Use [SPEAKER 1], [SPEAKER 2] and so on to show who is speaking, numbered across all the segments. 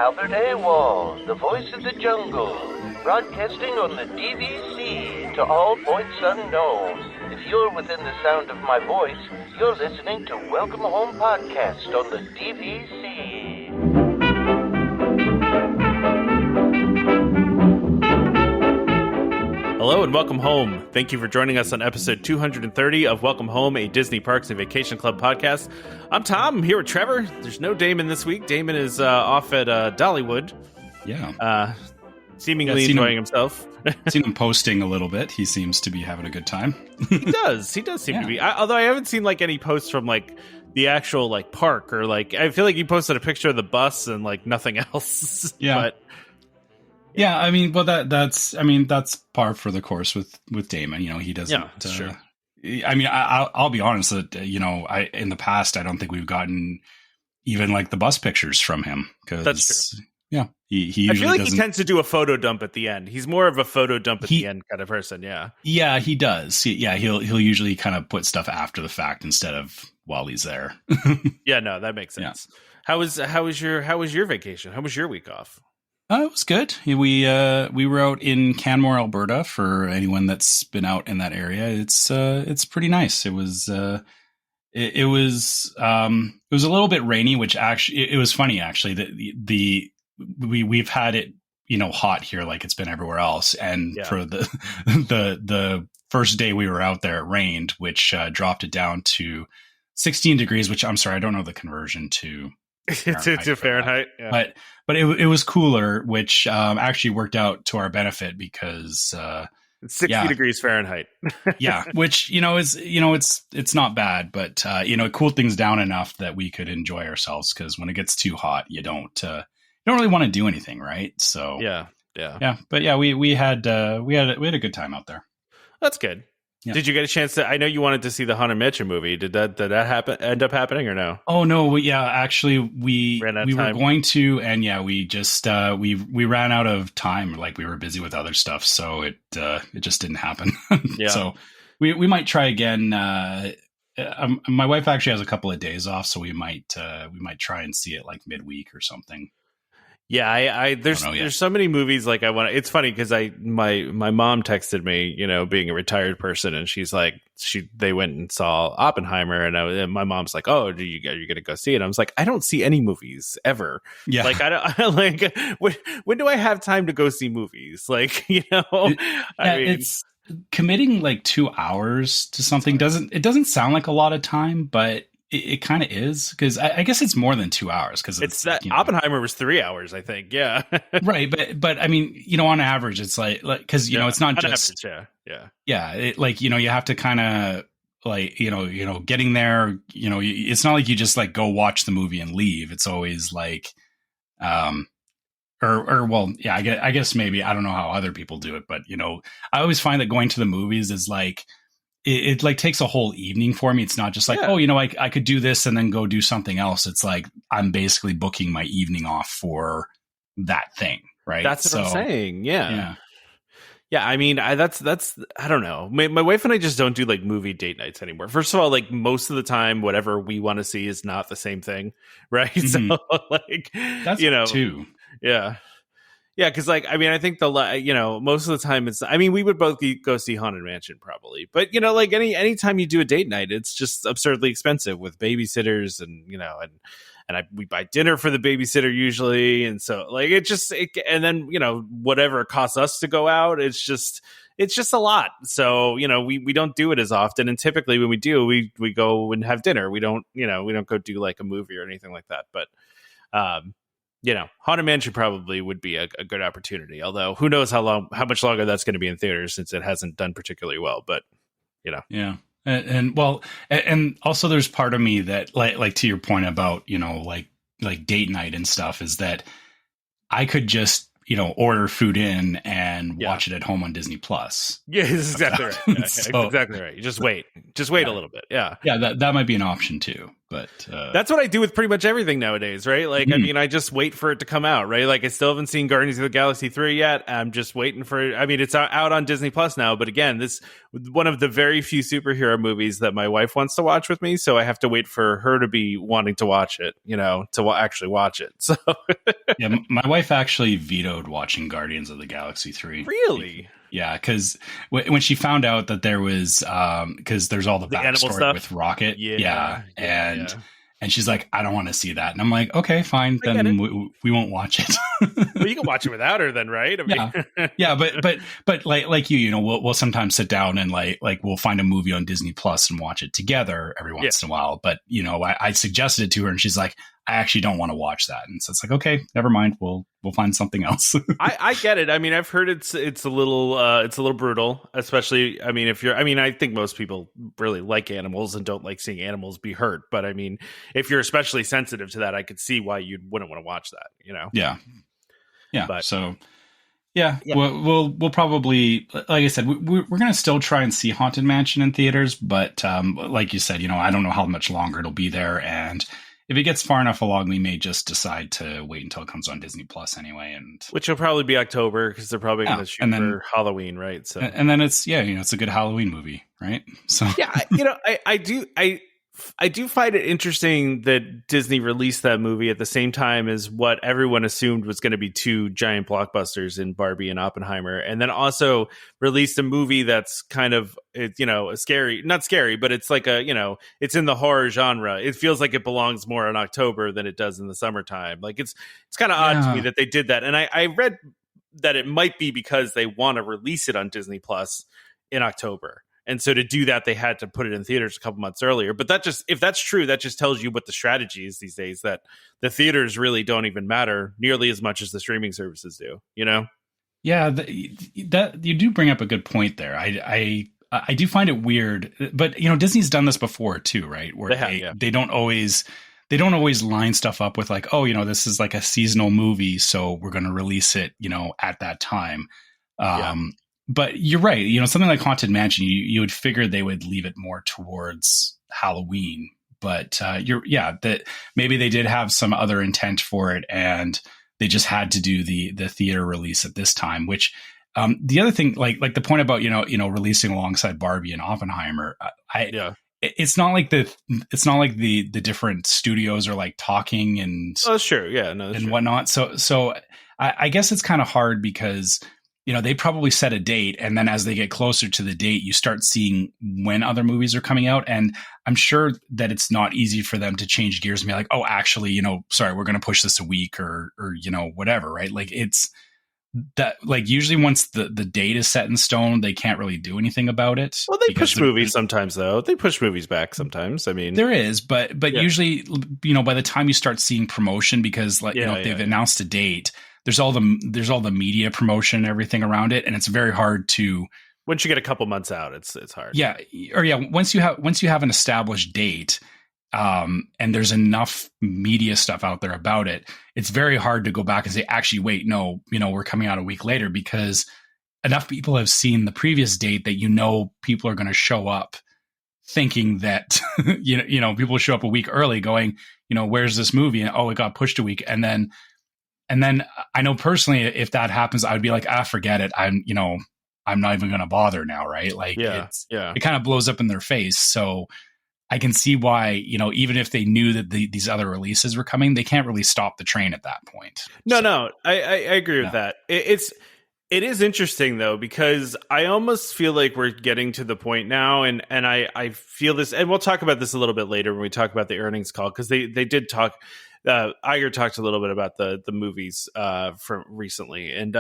[SPEAKER 1] Albert Awol, the voice of the jungle, broadcasting on the DVC to all points unknown. If you're within the sound of my voice, you're listening to Welcome Home Podcast on the DVC.
[SPEAKER 2] Hello and welcome home. Thank you for joining us on episode 230 of Welcome Home, a Disney Parks and Vacation Club podcast. I'm Tom. I'm here with Trevor. There's no Damon this week. Damon is off at Dollywood.
[SPEAKER 3] Yeah.
[SPEAKER 2] Seemingly enjoying himself.
[SPEAKER 3] Seen him posting a little bit. He seems to be having a good time.
[SPEAKER 2] He does seem to be. Although I haven't seen any posts from the actual park or I feel like he posted a picture of the bus and nothing else.
[SPEAKER 3] Yeah.
[SPEAKER 2] But
[SPEAKER 3] yeah, that's par for the course with Damon. He doesn't.
[SPEAKER 2] Yeah, that's true.
[SPEAKER 3] I'll be honest that in the past I don't think we've gotten even the bus pictures from him.
[SPEAKER 2] That's true.
[SPEAKER 3] Yeah, he usually
[SPEAKER 2] I feel like
[SPEAKER 3] doesn't.
[SPEAKER 2] he tends to do a photo dump at the end. He's more of a photo dump at the end kind of person. Yeah.
[SPEAKER 3] Yeah, he does. He'll usually kind of put stuff after the fact instead of while he's there.
[SPEAKER 2] Yeah, no, that makes sense. Yeah. How was your vacation? How was your week off?
[SPEAKER 3] It was good. We were out in Canmore, Alberta. For anyone that's been out in that area, it's pretty nice. It was it was a little bit rainy, which actually it was funny actually that we've had it hot here like it's been everywhere else, and for the first day we were out there, it rained, which dropped it down to 16 degrees. Which I'm sorry, I don't know the conversion to
[SPEAKER 2] Fahrenheit. Yeah.
[SPEAKER 3] But it was cooler, which actually worked out to our benefit because
[SPEAKER 2] it's 60 degrees Fahrenheit.
[SPEAKER 3] Yeah, which it's not bad, but it cooled things down enough that we could enjoy ourselves, because when it gets too hot, you don't really want to do anything, right? So yeah. But yeah, we had a good time out there.
[SPEAKER 2] That's good.
[SPEAKER 3] Yeah.
[SPEAKER 2] Did you get a chance to? I know you wanted to see the Haunted Mansion movie. Did that end up happening or no?
[SPEAKER 3] Oh no, actually we were going to, and we just we ran out of time. We were busy with other stuff, so it just didn't happen. Yeah. So we might try again. My wife actually has a couple of days off, so we might try and see it midweek or something.
[SPEAKER 2] Yeah, there's so many movies I want. It's funny because my mom texted me, being a retired person, and she's they went and saw Oppenheimer, and my mom's like, "Oh, are you gonna go see it?" I was like, "I don't see any movies ever.
[SPEAKER 3] Yeah,
[SPEAKER 2] I when do I have time to go see movies?
[SPEAKER 3] It's committing 2 hours to something doesn't sound like a lot of time, but it kind of is, because I guess it's more than 2 hours, because it's that
[SPEAKER 2] Oppenheimer was 3 hours, I think. Yeah,
[SPEAKER 3] right. But on average, it's because it's not just
[SPEAKER 2] average,
[SPEAKER 3] you have to kind of getting there. It's not like you just go watch the movie and leave. It's always I guess maybe I don't know how other people do it, but I always find that going to the movies is it takes a whole evening for me. It's not just I could do this and then go do something else. It's I'm basically booking my evening off for that thing, right?
[SPEAKER 2] That's what I'm saying. Yeah. That's I don't know. My wife and I just don't do movie date nights anymore. First of all, most of the time, whatever we want to see is not the same thing, right?
[SPEAKER 3] Mm-hmm.
[SPEAKER 2] So
[SPEAKER 3] that's too.
[SPEAKER 2] Yeah. Yeah, because I think most of the time it's. We would both go see Haunted Mansion probably, but any time you do a date night, it's just absurdly expensive with babysitters and we buy dinner for the babysitter usually, and so and then whatever it costs us to go out, it's just a lot. So we don't do it as often, and typically when we do, we go and have dinner. We don't go do a movie or anything like that, but. Haunted Mansion probably would be a good opportunity. Although who knows how much longer that's going to be in theaters, since it hasn't done particularly well. But
[SPEAKER 3] yeah, and also there's part of me that like to your point about date night and stuff, is that I could just order food in and watch it at home on Disney Plus.
[SPEAKER 2] Yeah, that's exactly right. That's exactly right. You just wait Just wait a little bit. Yeah.
[SPEAKER 3] Yeah, that might be an option too. But
[SPEAKER 2] that's what I do with pretty much everything nowadays, right? Like, I mean, I just wait for it to come out, right? Like, I still haven't seen Guardians of the Galaxy 3 yet. I'm just waiting for it. I mean, it's out on Disney Plus now, but again, this one of the very few superhero movies that my wife wants to watch with me, so I have to wait for her to be wanting to watch it, to actually watch it. So,
[SPEAKER 3] yeah, my wife actually vetoed watching Guardians of the Galaxy 3.
[SPEAKER 2] Really?
[SPEAKER 3] Yeah, because when she found out that there was, because there's all the backstory with Rocket, and she's like, I don't want to see that, and I'm like, okay, fine, then we won't watch it.
[SPEAKER 2] Well, you can watch it without her, then, right? I mean,
[SPEAKER 3] yeah, but like we'll sometimes sit down and like we'll find a movie on Disney Plus and watch it together every once in a while. But I suggested it to her, and she's like, I actually don't want to watch that. And so it's like, okay, never mind. We'll find something else.
[SPEAKER 2] I get it. I mean, I've heard it's a little brutal, especially, I mean, I think most people really like animals and don't like seeing animals be hurt. But I mean, if you're especially sensitive to that, I could see why you wouldn't want to watch that,
[SPEAKER 3] Yeah. Yeah.
[SPEAKER 2] But,
[SPEAKER 3] so yeah. We'll probably, like I said, we're going to still try and see Haunted Mansion in theaters. But like you said, I don't know how much longer it'll be there. And if it gets far enough along, we may just decide to wait until it comes on Disney Plus anyway,
[SPEAKER 2] which will probably be October because they're probably going to shoot for Halloween, right? So,
[SPEAKER 3] and then it's it's a good Halloween movie, right? So
[SPEAKER 2] yeah, I do find it interesting that Disney released that movie at the same time as what everyone assumed was going to be two giant blockbusters in Barbie and Oppenheimer, and then also released a movie that's kind of, not scary, but it's like it's in the horror genre. It feels like it belongs more in October than it does in the summertime. Like it's kind of odd to me that they did that. And I read that it might be because they want to release it on Disney Plus in October. And so to do that, they had to put it in theaters a couple months earlier. But if that's true, that just tells you what the strategy is these days, that the theaters really don't even matter nearly as much as the streaming services do,
[SPEAKER 3] Yeah, that you do bring up a good point there. I do find it weird, but Disney's done this before too, right? Where they don't always line stuff up with like, this is like a seasonal movie, so we're going to release it, at that time. But you're right. Something like Haunted Mansion, you would figure they would leave it more towards Halloween. But that maybe they did have some other intent for it, and they just had to do the theater release at this time. Which the other thing, like the point about releasing alongside Barbie and Oppenheimer, it's not like the different studios are like talking and
[SPEAKER 2] sure, yeah, no,
[SPEAKER 3] and whatnot. So I guess it's kind of hard because they probably set a date, and then as they get closer to the date, you start seeing when other movies are coming out. And I'm sure that it's not easy for them to change gears and be like, oh, actually, sorry, we're going to push this a week or whatever, right? Like it's that, like, usually once the date is set in stone, they can't really do anything about it.
[SPEAKER 2] Well, they push movies sometimes, though. They push movies back sometimes. I mean,
[SPEAKER 3] there is, but usually, by the time you start seeing promotion, because if they've announced a date, there's all the media promotion and everything around it, and it's very hard to.
[SPEAKER 2] Once you get a couple months out, it's hard.
[SPEAKER 3] Once you have an established date, and there's enough media stuff out there about it, it's very hard to go back and say, actually, wait, no, we're coming out a week later, because enough people have seen the previous date that people are going to show up thinking that people show up a week early, going, where's this movie? And it got pushed a week, and then I know personally, if that happens, I would be like, forget it. I'm not even going to bother now. Right. Like, it kind of blows up in their face. So I can see why, even if they knew that these other releases were coming, they can't really stop the train at that point.
[SPEAKER 2] No, I agree with that. It is interesting though, because I almost feel like we're getting to the point now, and I feel this, and we'll talk about this a little bit later when we talk about the earnings call, because they did talk. Iger talked a little bit about the movies from recently, and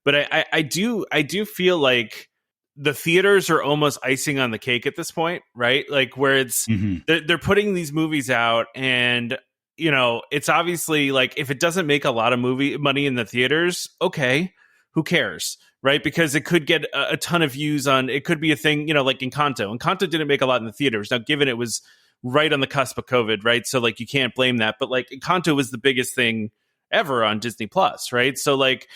[SPEAKER 2] but I do feel like the theaters are almost icing on the cake at this point, right? Like, where it's they're putting these movies out, and it's obviously like, if it doesn't make a lot of movie money in the theaters, okay, who cares, right? Because it could get a ton of views on. It could be a thing, like Encanto. Encanto didn't make a lot in the theaters. Now, given it was right on the cusp of COVID, right? So like, you can't blame that. But like, Encanto was the biggest thing ever on Disney Plus, right? So like,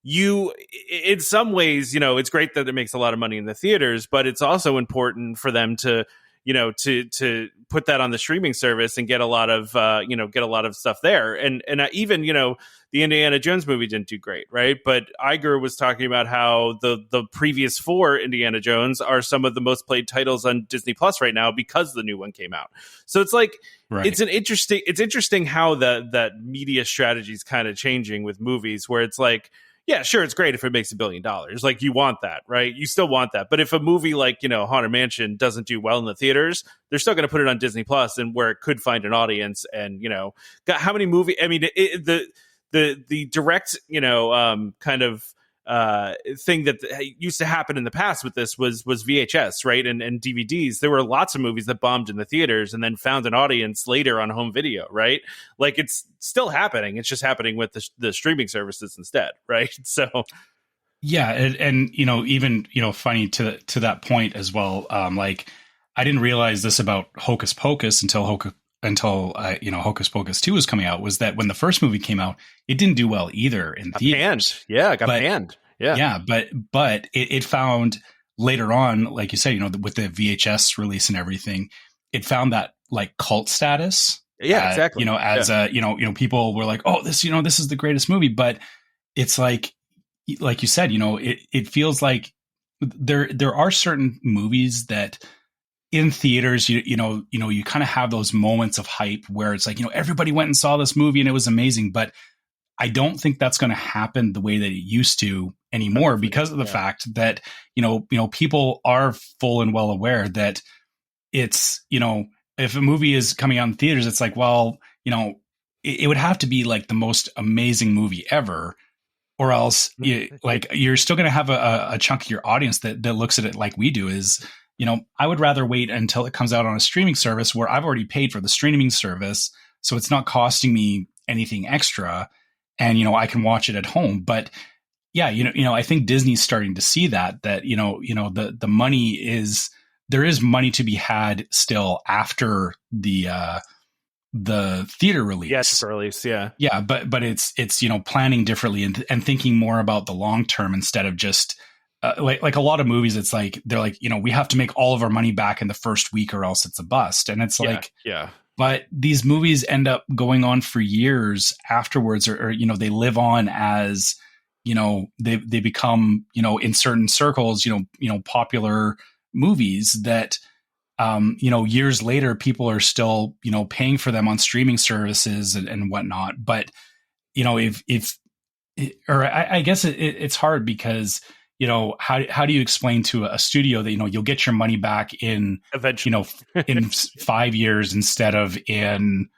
[SPEAKER 2] in some ways, it's great that it makes a lot of money in the theaters, but it's also important for them to, to put that on the streaming service and get a lot of, get a lot of stuff there. And even, the Indiana Jones movie didn't do great, right? But Iger was talking about how the previous 4 Indiana Jones are some of the most played titles on Disney Plus right now because the new one came out. So it's like, right. It's interesting how that media strategy is kind of changing with movies, where it's like, yeah, sure, it's great if it makes $1 billion. Like, you want that, right? You still want that. But if a movie like, Haunted Mansion doesn't do well in the theaters, they're still going to put it on Disney Plus, and where it could find an audience. And, how many movies? I mean, the direct, kind of thing that used to happen in the past with this was VHS, right? And DVDs. There were lots of movies that bombed in the theaters and then found an audience later on home video, right? Like, it's still happening. It's just happening with the streaming services instead, right? So,
[SPEAKER 3] yeah, and even funny to that point as well. Like, I didn't realize this about Hocus Pocus until Hocus Pocus 2 was coming out, was that when the first movie came out, it didn't do well either in theaters.
[SPEAKER 2] Yeah, it got banned.
[SPEAKER 3] Yeah, but it found later on, like you said, with the VHS release and everything, it found that like cult status.
[SPEAKER 2] Yeah, exactly.
[SPEAKER 3] People were like, oh, this is the greatest movie. But it's like you said, it feels like there are certain movies that in theaters, you kind of have those moments of hype where it's like, everybody went and saw this movie and it was amazing. But I don't think that's going to happen the way that it used to anymore, because of the fact that, people are full and well aware that it's, if a movie is coming out in theaters, it's like, well, it would have to be like the most amazing movie ever, or else you're still going to have a chunk of your audience that looks at it like we do, is, I would rather wait until it comes out on a streaming service where I've already paid for the streaming service, so it's not costing me anything extra, and I can watch it at home. But yeah, I think Disney's starting to see that the money is, there is money to be had still after the theater release.
[SPEAKER 2] Yes, release, yeah.
[SPEAKER 3] Yeah, but it's planning differently and thinking more about the long term instead of just like a lot of movies, it's like they're like, we have to make all of our money back in the first week or else it's a bust. And it's like,
[SPEAKER 2] yeah.
[SPEAKER 3] But these movies end up going on for years afterwards, or they live on as, they become, in certain circles, popular movies that, years later, people are still, paying for them on streaming services and whatnot. But, I guess it's hard because, how do you explain to a studio that, you'll get your money back in eventually, in 5 years instead of in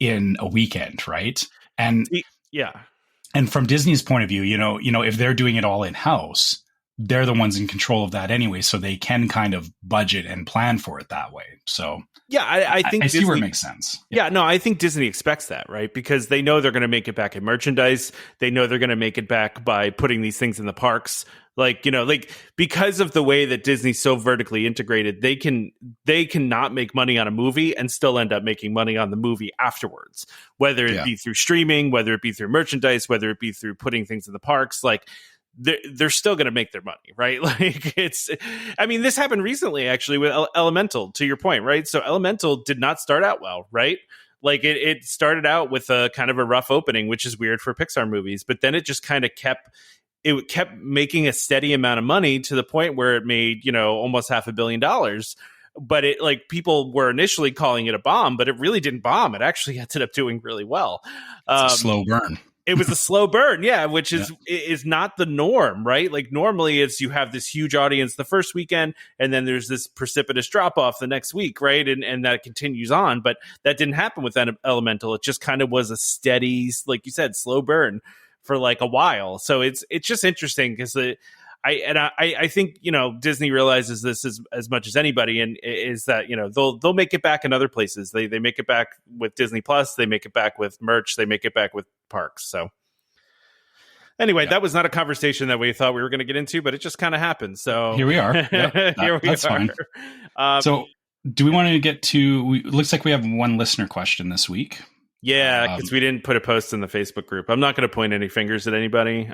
[SPEAKER 3] a weekend, right? And
[SPEAKER 2] yeah.
[SPEAKER 3] And from Disney's point of view, if they're doing it all in-house, they're the ones in control of that anyway, so they can kind of budget and plan for it that way. So
[SPEAKER 2] yeah, I think
[SPEAKER 3] I see where it makes sense.
[SPEAKER 2] Yeah, no, I think Disney expects that, right? Because they know they're going to make it back in merchandise. They know they're going to make it back by putting these things in the parks. Because of the way that Disney's so vertically integrated, they cannot make money on a movie and still end up making money on the movie afterwards, whether it be through streaming, whether it be through merchandise, whether it be through putting things in the parks. They're still going to make their money, right? This happened recently actually with Elemental, to your point, right? So Elemental did not start out well, right? It started out with a kind of a rough opening, which is weird for Pixar movies, but then it just kind of kept making a steady amount of money to the point where it made, almost $500 million. But it people were initially calling it a bomb, but it really didn't bomb. It actually ended up doing really well.
[SPEAKER 3] It's a slow burn.
[SPEAKER 2] It was a slow burn, yeah, which is not the norm, right? Normally it's you have this huge audience the first weekend, and then there's this precipitous drop off the next week, right? And that continues on. But that didn't happen with Elemental. It just kind of was a steady, like you said, slow burn for a while. So it's just interesting because I think Disney realizes this as much as anybody, and is that they'll make it back in other places. They make it back with Disney Plus, they make it back with merch, they make it back with parks. So anyway, that was not a conversation that we thought we were going to get into, but it just kind of happened. So
[SPEAKER 3] here we are. That's fine. So do we want to get to? It looks like we have one listener question this week.
[SPEAKER 2] Yeah, because we didn't put a post in the Facebook group. I'm not going to point any fingers at anybody.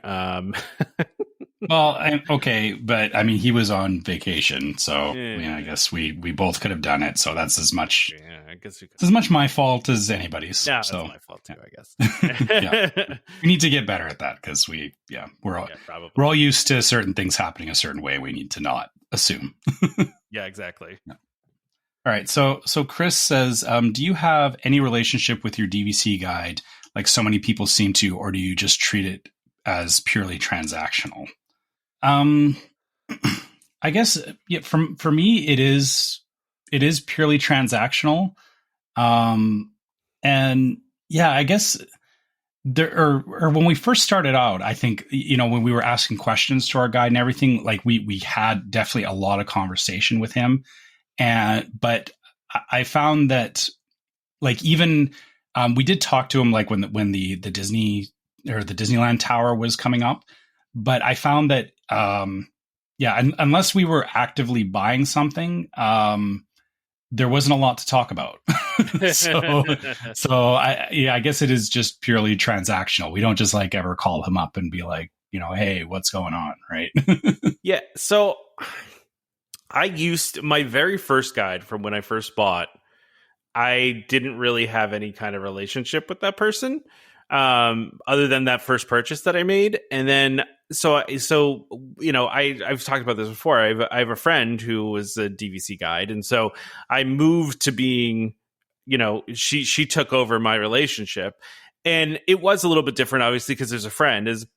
[SPEAKER 3] Well, okay, but I mean, he was on vacation, so
[SPEAKER 2] Yeah.
[SPEAKER 3] I mean, I guess we both could have done it. So that's as much
[SPEAKER 2] Yeah, I guess we could.
[SPEAKER 3] it's as much my fault as anybody's.
[SPEAKER 2] Yeah,
[SPEAKER 3] so
[SPEAKER 2] that's my fault too, I guess.
[SPEAKER 3] Yeah. We need to get better at that because we're
[SPEAKER 2] Probably.
[SPEAKER 3] we're all used to certain things happening a certain way. We need to not assume.
[SPEAKER 2] Yeah, exactly.
[SPEAKER 3] Yeah. All right. So Chris says, do you have any relationship with your DVC guide like so many people seem to, or do you just treat it as purely transactional? I guess for me it is purely transactional. And yeah, I guess there or when we first started out, I think, when we were asking questions to our guide and everything, like we had definitely a lot of conversation with him. But I found that like even we did talk to him like when the Disney or the Disneyland Tower was coming up, but I found that unless we were actively buying something, there wasn't a lot to talk about. so I guess it is just purely transactional. We don't just like ever call him up and be like, hey, what's going on, right?
[SPEAKER 2] Yeah. So I used my very first guide from when I first bought. I didn't really have any kind of relationship with that person, other than that first purchase that I made. And then, I've talked about this before. I have a friend who was a DVC guide. And so I moved to being, she took over my relationship. And it was a little bit different, obviously, because there's a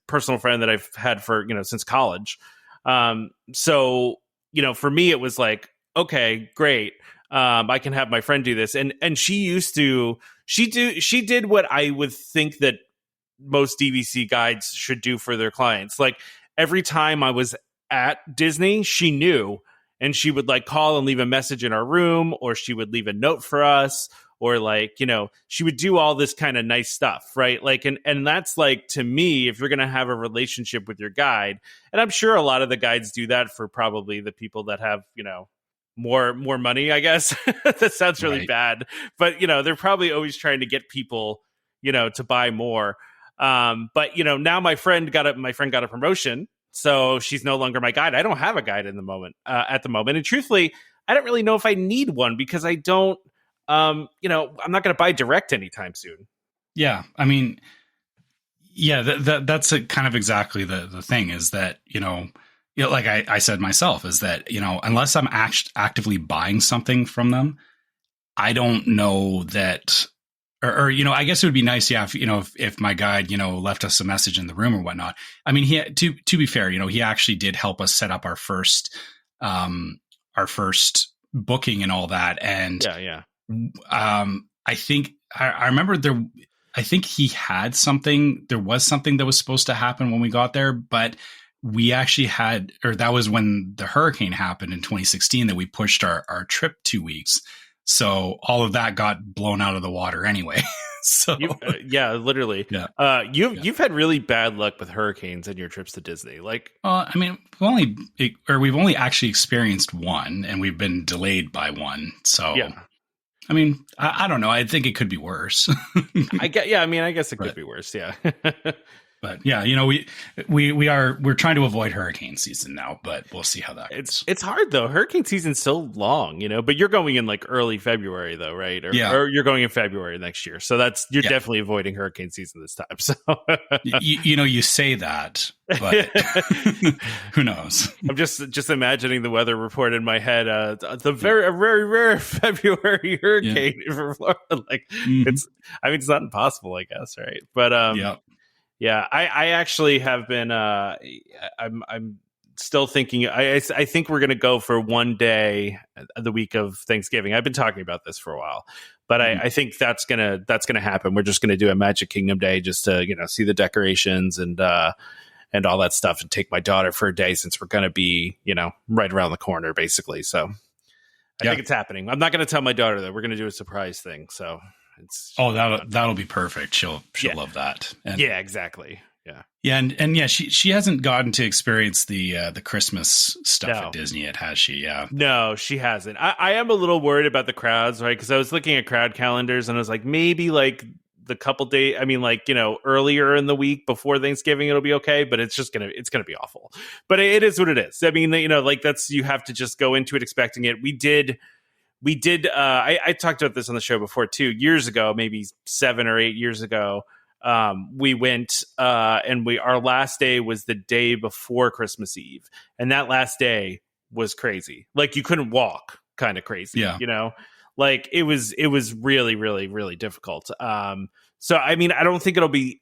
[SPEAKER 2] personal friend that I've had for, since college. For me, it was like, okay, great. I can have my friend do this. And she did what I would think that most DVC guides should do for their clients. Like every time I was at Disney, she knew, and she would like call and leave a message in our room, or she would leave a note for us, or like, she would do all this kind of nice stuff. Right. Like, and that's like, to me, if you're going to have a relationship with your guide, and I'm sure a lot of the guides do that for probably the people that have, more money, I guess. That sounds really bad, but they're probably always trying to get people, to buy more. But now my friend got a promotion, so she's no longer my guide. I don't have a guide at the moment. And truthfully, I don't really know if I need one because I don't. I'm not going to buy direct anytime soon. Yeah,
[SPEAKER 3] I mean, yeah, that's kind of exactly the thing is that like I said myself, is that, unless I'm actively buying something from them, I don't know that, or I guess it would be nice, yeah, if my guide, left us a message in the room or whatnot. I mean, to be fair, he actually did help us set up our first booking and all that. And
[SPEAKER 2] yeah.
[SPEAKER 3] I think I remember I think he had something, there was something that was supposed to happen when we got there, but we actually that was when the hurricane happened in 2016 that we pushed our trip 2 weeks. So all of that got blown out of the water anyway. So
[SPEAKER 2] literally.
[SPEAKER 3] Yeah.
[SPEAKER 2] You've had really bad luck with hurricanes and your trips to Disney. Like,
[SPEAKER 3] I mean, we've only actually experienced one, and we've been delayed by one. So
[SPEAKER 2] yeah.
[SPEAKER 3] I mean, I don't know. I think it could be worse.
[SPEAKER 2] I guess it could be worse. Yeah.
[SPEAKER 3] But yeah, we're trying to avoid hurricane season now, but we'll see how that goes.
[SPEAKER 2] It's hard though. Hurricane season's so long, but you're going in like early February though, right? Or you're going in February next year. So you're definitely avoiding hurricane season this time. So
[SPEAKER 3] you say that, but who knows?
[SPEAKER 2] I'm just imagining the weather report in my head. The very very rare February hurricane for Florida. Like it's not impossible, I guess, right? But yeah, I actually have been. I'm still thinking. I think we're going to go for one day the week of Thanksgiving. I've been talking about this for a while, but I think that's gonna happen. We're just going to do a Magic Kingdom day just to see the decorations and all that stuff, and take my daughter for a day since we're going to be right around the corner basically. So I think it's happening. I'm not going to tell my daughter that we're going to do a surprise thing. So.
[SPEAKER 3] That'll be perfect. She'll love that. And,
[SPEAKER 2] yeah, exactly.
[SPEAKER 3] Yeah, and she hasn't gotten to experience the Christmas stuff at Disney yet, has she? Yeah.
[SPEAKER 2] No, she hasn't. I am a little worried about the crowds, right? Because I was looking at crowd calendars and I was like, maybe like the couple days. I mean, like, earlier in the week before Thanksgiving, it'll be okay, but it's gonna be awful. But it is what it is. I mean, like you have to just go into it expecting it. We did. I talked about this on the show before too, years ago, maybe 7 or 8 years ago. We went and our last day was the day before Christmas Eve, and that last day was crazy. Like, you couldn't walk, kind of crazy. Like it was really, really, really difficult. So I mean, I don't think it'll be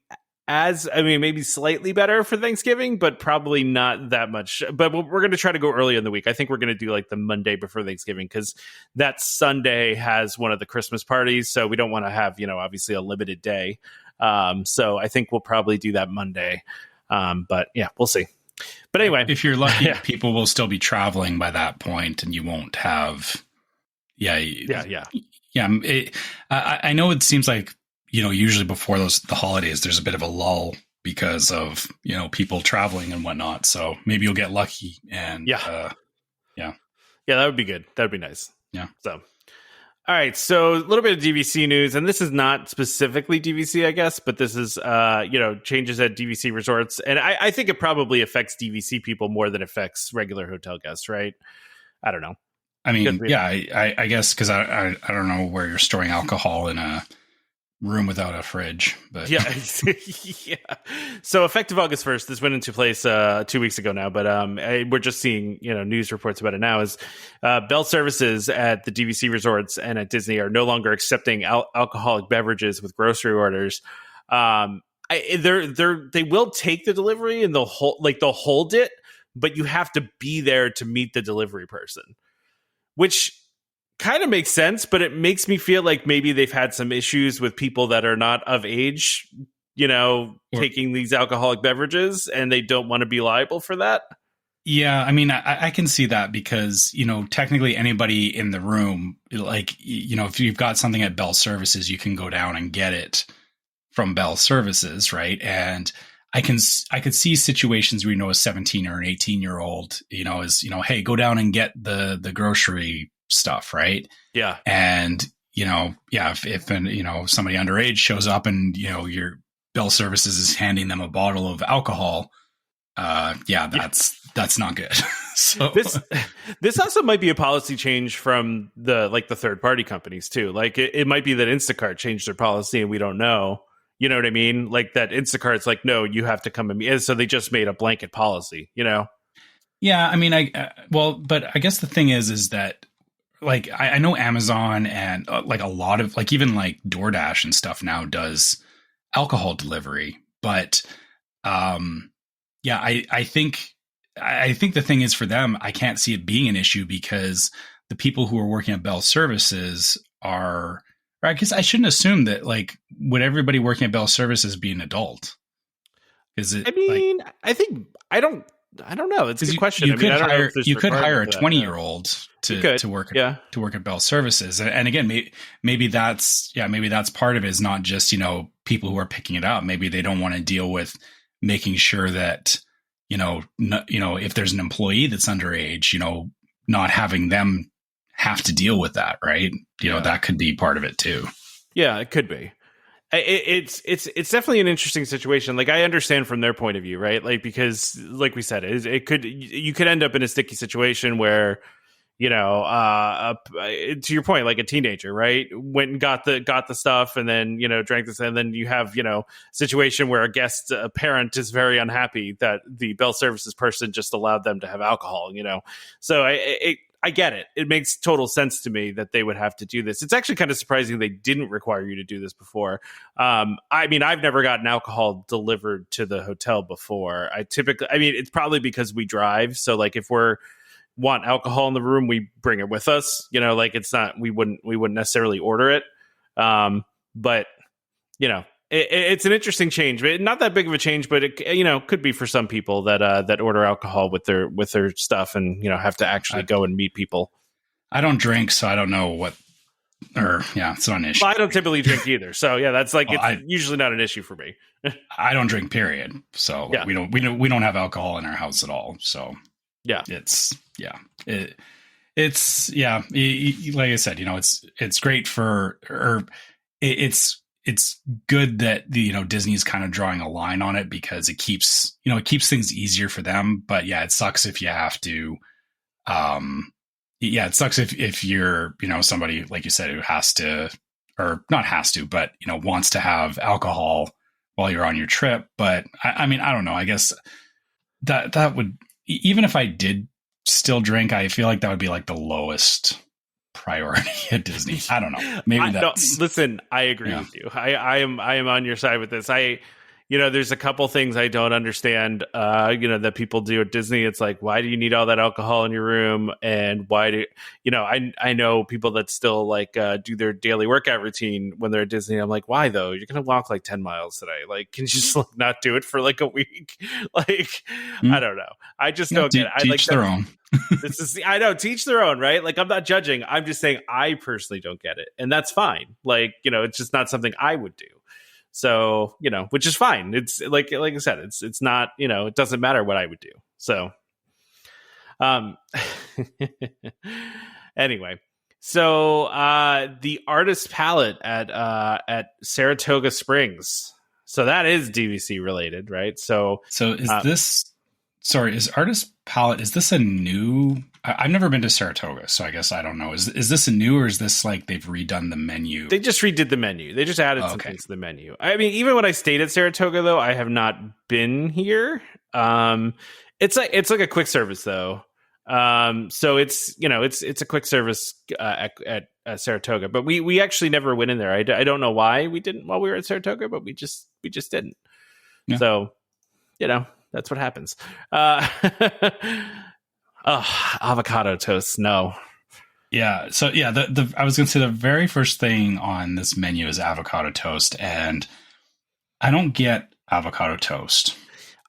[SPEAKER 2] maybe slightly better for Thanksgiving, but probably not that much. But we're going to try to go early in the week. I think we're going to do like the Monday before Thanksgiving, because that Sunday has one of the Christmas parties. So we don't want to have, obviously a limited day. So I think we'll probably do that Monday. But yeah, we'll see. But anyway,
[SPEAKER 3] if you're lucky, people will still be traveling by that point, and you won't have. I know it seems like, usually before the holidays, there's a bit of a lull because of, people traveling and whatnot. So maybe you'll get lucky. And
[SPEAKER 2] that would be good. That would be nice.
[SPEAKER 3] Yeah.
[SPEAKER 2] So, all right. So a little bit of DVC news, and this is not specifically DVC, I guess, but this is, changes at DVC resorts. And I think it probably affects DVC people more than it affects regular hotel guests, right? I don't know.
[SPEAKER 3] I mean, I guess, because I don't know where you're storing alcohol in a room without a fridge, but
[SPEAKER 2] yeah. So effective August 1st, this went into place 2 weeks ago now, but we're just seeing news reports about it now. Is Bell services at the DVC resorts and at Disney are no longer accepting alcoholic beverages with grocery orders. They will take the delivery and they'll hold it, but you have to be there to meet the delivery person, which kind of makes sense, but it makes me feel like maybe they've had some issues with people that are not of age, taking these alcoholic beverages, and they don't want to be liable for that.
[SPEAKER 3] Yeah, I mean, I can see that because, technically anybody in the room, like, if you've got something at Bell Services, you can go down and get it from Bell Services, right? And I could see situations where, a 17 or an 18-year-old, is, hey, go down and get the grocery stuff, right?
[SPEAKER 2] Yeah. And,
[SPEAKER 3] if somebody underage shows up and, your Bell Services is handing them a bottle of alcohol, that's not good. So
[SPEAKER 2] this also might be a policy change from the third party companies too. Like it might be that Instacart changed their policy and we don't know. You know what I mean? Like that Instacart's like, no, you have to come and meet. So they just made a blanket policy,
[SPEAKER 3] Yeah, I mean, but I guess the thing is that, like, I know Amazon and like a lot of, like, even like DoorDash and stuff now does alcohol delivery, but I think the thing is for them, I can't see it being an issue because the people who are working at Bell Services or I guess I shouldn't assume that, like, would everybody working at Bell Services be an adult? Is it?
[SPEAKER 2] I don't know. It's a good question.
[SPEAKER 3] You could hire a 20-year-old to work at Bell Services, and again, maybe that's part of it. Is not just people who are picking it up. Maybe they don't want to deal with making sure that if there's an employee that's underage, not having them have to deal with that, right? That could be part of it too.
[SPEAKER 2] Yeah, it could be. It's definitely an interesting situation. Like, I understand from their point of view, right? Like, because like we said, you could end up in a sticky situation where, to your point, like a teenager, right, went and got the stuff and then, drank this, and then you have, a situation where a parent is very unhappy that the Bell Services person just allowed them to have alcohol, So I get it. It makes total sense to me that they would have to do this. It's actually kind of surprising they didn't require you to do this before. I mean, I've never gotten alcohol delivered to the hotel before. It's probably because we drive. So like if we want alcohol in the room, we bring it with us, it's not, we wouldn't necessarily order it. But it's an interesting change, but not that big of a change, but it, could be for some people that order alcohol with their stuff and, have to actually go and meet people.
[SPEAKER 3] I don't drink, so I don't know it's not an issue.
[SPEAKER 2] Well, I don't typically drink either. So yeah, that's like, it's usually not an issue for me.
[SPEAKER 3] I don't drink, period. So we don't have alcohol in our house at all. So
[SPEAKER 2] yeah,
[SPEAKER 3] like I said, it's great for, or it's it's good that Disney's kind of drawing a line on it because it keeps things easier for them. But yeah, it sucks if you have to. It sucks if you're somebody like you said who has to, or not has to, but wants to have alcohol while you're on your trip. But I mean, I don't know. I guess that would, even if I did still drink, I feel like that would be like the lowest priority at Disney. I don't know. Maybe that's...
[SPEAKER 2] Listen, I agree with you. I am on your side with this. There's a couple things I don't understand, that people do at Disney. It's like, why do you need all that alcohol in your room? And why do, I know people that still like do their daily workout routine when they're at Disney. I'm like, why though? You're going to walk like 10 miles today. Like, can you just not do it for like a week? Like, I don't know. I just don't get it. I like
[SPEAKER 3] their own.
[SPEAKER 2] I know, teach their own, right? Like, I'm not judging. I'm just saying I personally don't get it. And that's fine. Like, it's just not something I would do. So, which is fine. It's like I said, it's not, it doesn't matter what I would do. So, anyway, so, the artist palette at Saratoga Springs. So that is DVC related, right? So is Artist Palette, is this a new... I've never been to Saratoga, so I guess I don't know. Is this a new, or is this like they've redone the menu? They just redid the menu. They just added some things to the menu. I mean, even when I stayed at Saratoga, though, I have not been here. It's like a quick service, though. So it's a quick service at Saratoga, but we actually never went in there. I don't know why we didn't while we were at Saratoga, but we just didn't. Yeah. So, that's what happens. Avocado toast. No.
[SPEAKER 3] Yeah. So yeah, I was going to say the very first thing on this menu is avocado toast, and I don't get avocado toast.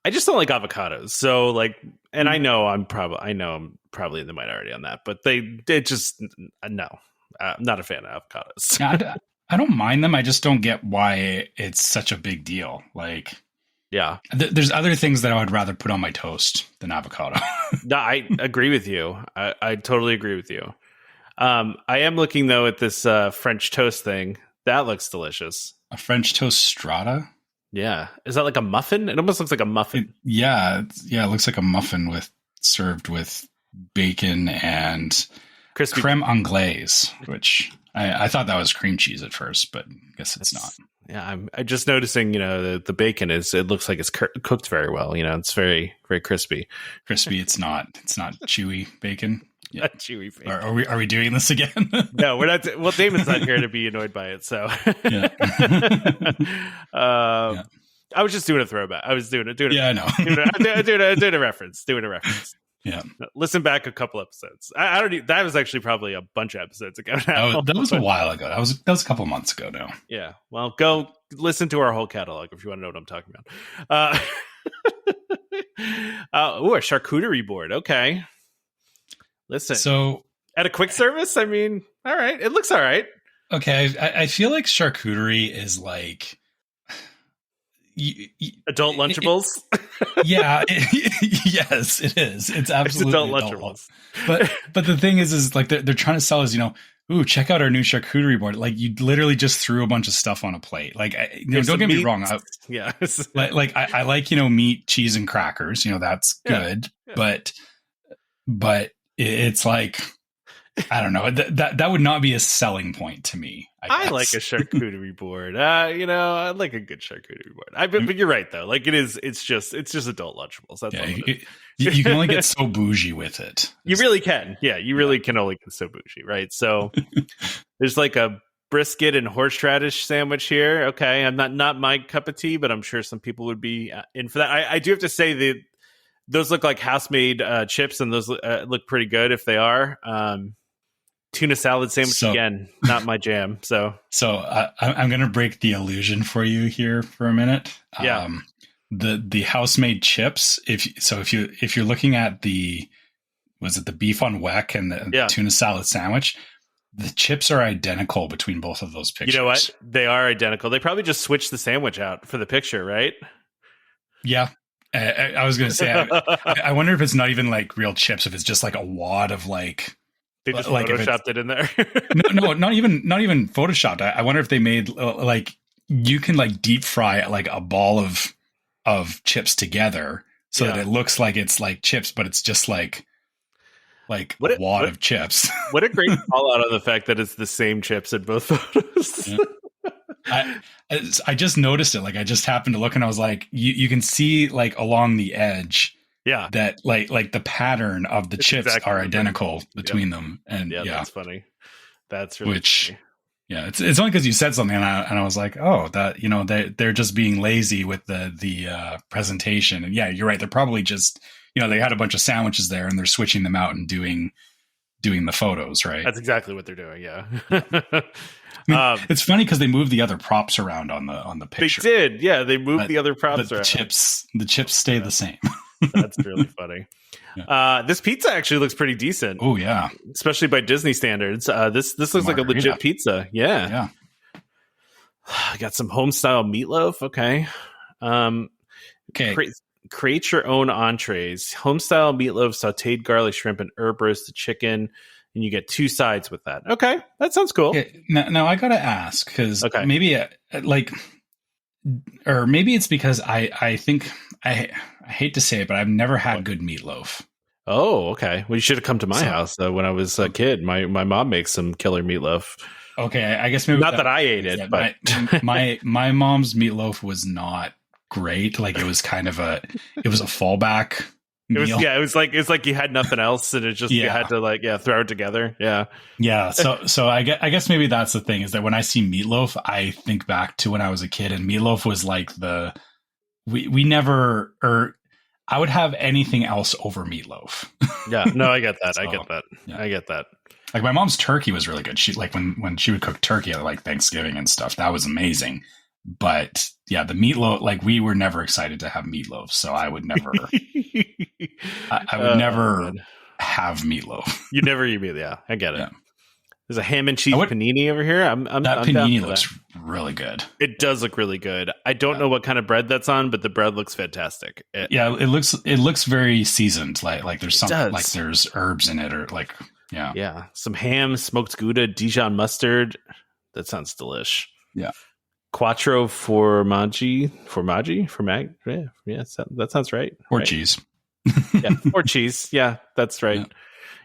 [SPEAKER 2] I just don't like avocados. So like, and I know I'm probably in the minority on that, but I'm not a fan of avocados.
[SPEAKER 3] Yeah, I don't mind them. I just don't get why it's such a big deal. Like,
[SPEAKER 2] yeah,
[SPEAKER 3] there's other things that I would rather put on my toast than avocado.
[SPEAKER 2] No, I agree with you. I totally agree with you. I am looking though at this French toast thing. That looks delicious.
[SPEAKER 3] A French toast strata?
[SPEAKER 2] Yeah. Is that like a muffin? It almost looks like a muffin.
[SPEAKER 3] It looks like a muffin served with bacon and crispy creme anglaise, which I thought that was cream cheese at first, but I guess it's not.
[SPEAKER 2] Yeah, I'm just noticing, the bacon it looks like it's cooked very well. It's very, very crispy.
[SPEAKER 3] Crispy. It's not chewy bacon.
[SPEAKER 2] Yeah. Not chewy bacon.
[SPEAKER 3] Are we doing this again?
[SPEAKER 2] No, we're not. Well, Damon's not here to be annoyed by it. So,
[SPEAKER 3] yeah.
[SPEAKER 2] I was just doing a throwback. I was doing it.
[SPEAKER 3] Yeah, I know.
[SPEAKER 2] doing a reference.
[SPEAKER 3] Yeah.
[SPEAKER 2] Listen back a couple episodes. I don't. That was actually probably a bunch of episodes ago now.
[SPEAKER 3] That was a while ago. That was a couple months ago now.
[SPEAKER 2] Yeah. Well, go listen to our whole catalog if you want to know what I'm talking about. A charcuterie board. Okay. Listen. So at a quick service, I mean, all right. It looks all right.
[SPEAKER 3] Okay. I feel like charcuterie is like
[SPEAKER 2] adult Lunchables.
[SPEAKER 3] Yeah. Yes, it is. It's absolutely
[SPEAKER 2] adult Lunchables.
[SPEAKER 3] But the thing is like they're trying to sell us, ooh, check out our new charcuterie board. Like you literally just threw a bunch of stuff on a plate. Like, don't get me wrong.
[SPEAKER 2] Yeah.
[SPEAKER 3] I like, meat, cheese, and crackers. That's good. Yeah. But it's like, I don't know. That would not be a selling point to me.
[SPEAKER 2] I like a charcuterie board. I like a good charcuterie board. But you're right though. Like it's just adult Lunchables. That's all it is.
[SPEAKER 3] You can only get so bougie with it.
[SPEAKER 2] You really can. Yeah, you really can only get so bougie, right? So there's like a brisket and horseradish sandwich here. Okay, I'm not my cup of tea, but I'm sure some people would be in for that. I do have to say that those look like house-made chips, and those look pretty good if they are. Tuna salad sandwich again, not my jam. So
[SPEAKER 3] I'm going to break the illusion for you here for a minute.
[SPEAKER 2] Yeah.
[SPEAKER 3] The house-made chips. If you're looking at the beef on weck and the tuna salad sandwich, the chips are identical between both of those pictures.
[SPEAKER 2] You know what? They are identical. They probably just switched the sandwich out for the picture, right?
[SPEAKER 3] Yeah. I was going to say, I wonder if it's not even like real chips, if it's just like a wad of like.
[SPEAKER 2] They just photoshopped it in there.
[SPEAKER 3] no, not even photoshopped. I wonder if they made like you can like deep fry like a ball of chips together so that it looks like it's like chips, but it's just like a wad of chips.
[SPEAKER 2] What a great call out on the fact that it's the same chips in both photos.
[SPEAKER 3] I just noticed it. Like I just happened to look and I was like, you can see like along the edge, that like the pattern of the chips are identical between them. And
[SPEAKER 2] that's funny. That's really funny.
[SPEAKER 3] Yeah, it's only because you said something, and I was like, oh, that they're just being lazy with the presentation. And yeah, you're right. They're probably just they had a bunch of sandwiches there, and they're switching them out and doing the photos, right?
[SPEAKER 2] That's exactly what they're doing. Yeah.
[SPEAKER 3] I mean, it's funny because they moved the other props around on the picture.
[SPEAKER 2] They did, yeah. They moved the other props around.
[SPEAKER 3] The chips stay the same.
[SPEAKER 2] That's really funny. This pizza actually looks pretty decent.
[SPEAKER 3] Oh yeah,
[SPEAKER 2] especially by Disney standards. This looks like a legit pizza. Yeah. Got some home style meatloaf. Okay. Create your own entrees. Home style meatloaf, sautéed garlic shrimp, and herb roasted chicken, and you get 2 sides with that. Okay, that sounds cool.
[SPEAKER 3] Okay. Now I gotta ask because maybe or maybe it's because I think I hate to say it, but I've never had good meatloaf.
[SPEAKER 2] Oh, okay. Well, you should have come to my house when I was a kid. My mom makes some killer meatloaf.
[SPEAKER 3] Okay, I guess maybe
[SPEAKER 2] not that I ate it, but
[SPEAKER 3] my mom's meatloaf was not great. Like it was kind of a fallback meal.
[SPEAKER 2] It's like you had nothing else, and it just you had to throw it together. Yeah.
[SPEAKER 3] So I guess maybe that's the thing is that when I see meatloaf, I think back to when I was a kid, and meatloaf was like we never I would have anything else over meatloaf.
[SPEAKER 2] Yeah, no, I get that.
[SPEAKER 3] So,
[SPEAKER 2] I get that.
[SPEAKER 3] Like my mom's turkey was really good. She like when she would cook turkey at like Thanksgiving and stuff, that was amazing. But yeah, the meatloaf, like we were never excited to have meatloaf, so I would never, I would never have meatloaf.
[SPEAKER 2] You never eat meatloaf. Yeah, I get it.
[SPEAKER 3] Yeah.
[SPEAKER 2] There's a ham and cheese panini over here. I'm
[SPEAKER 3] panini looks really good.
[SPEAKER 2] It does look really good. I don't know what kind of bread that's on, but the bread looks fantastic.
[SPEAKER 3] It looks very seasoned. Like there's something like there's herbs in it or like
[SPEAKER 2] some ham, smoked Gouda, Dijon mustard. That sounds delish.
[SPEAKER 3] Yeah.
[SPEAKER 2] Quattro formaggi. Yeah, that sounds right.
[SPEAKER 3] Or cheese.
[SPEAKER 2] Or cheese. Yeah, that's right.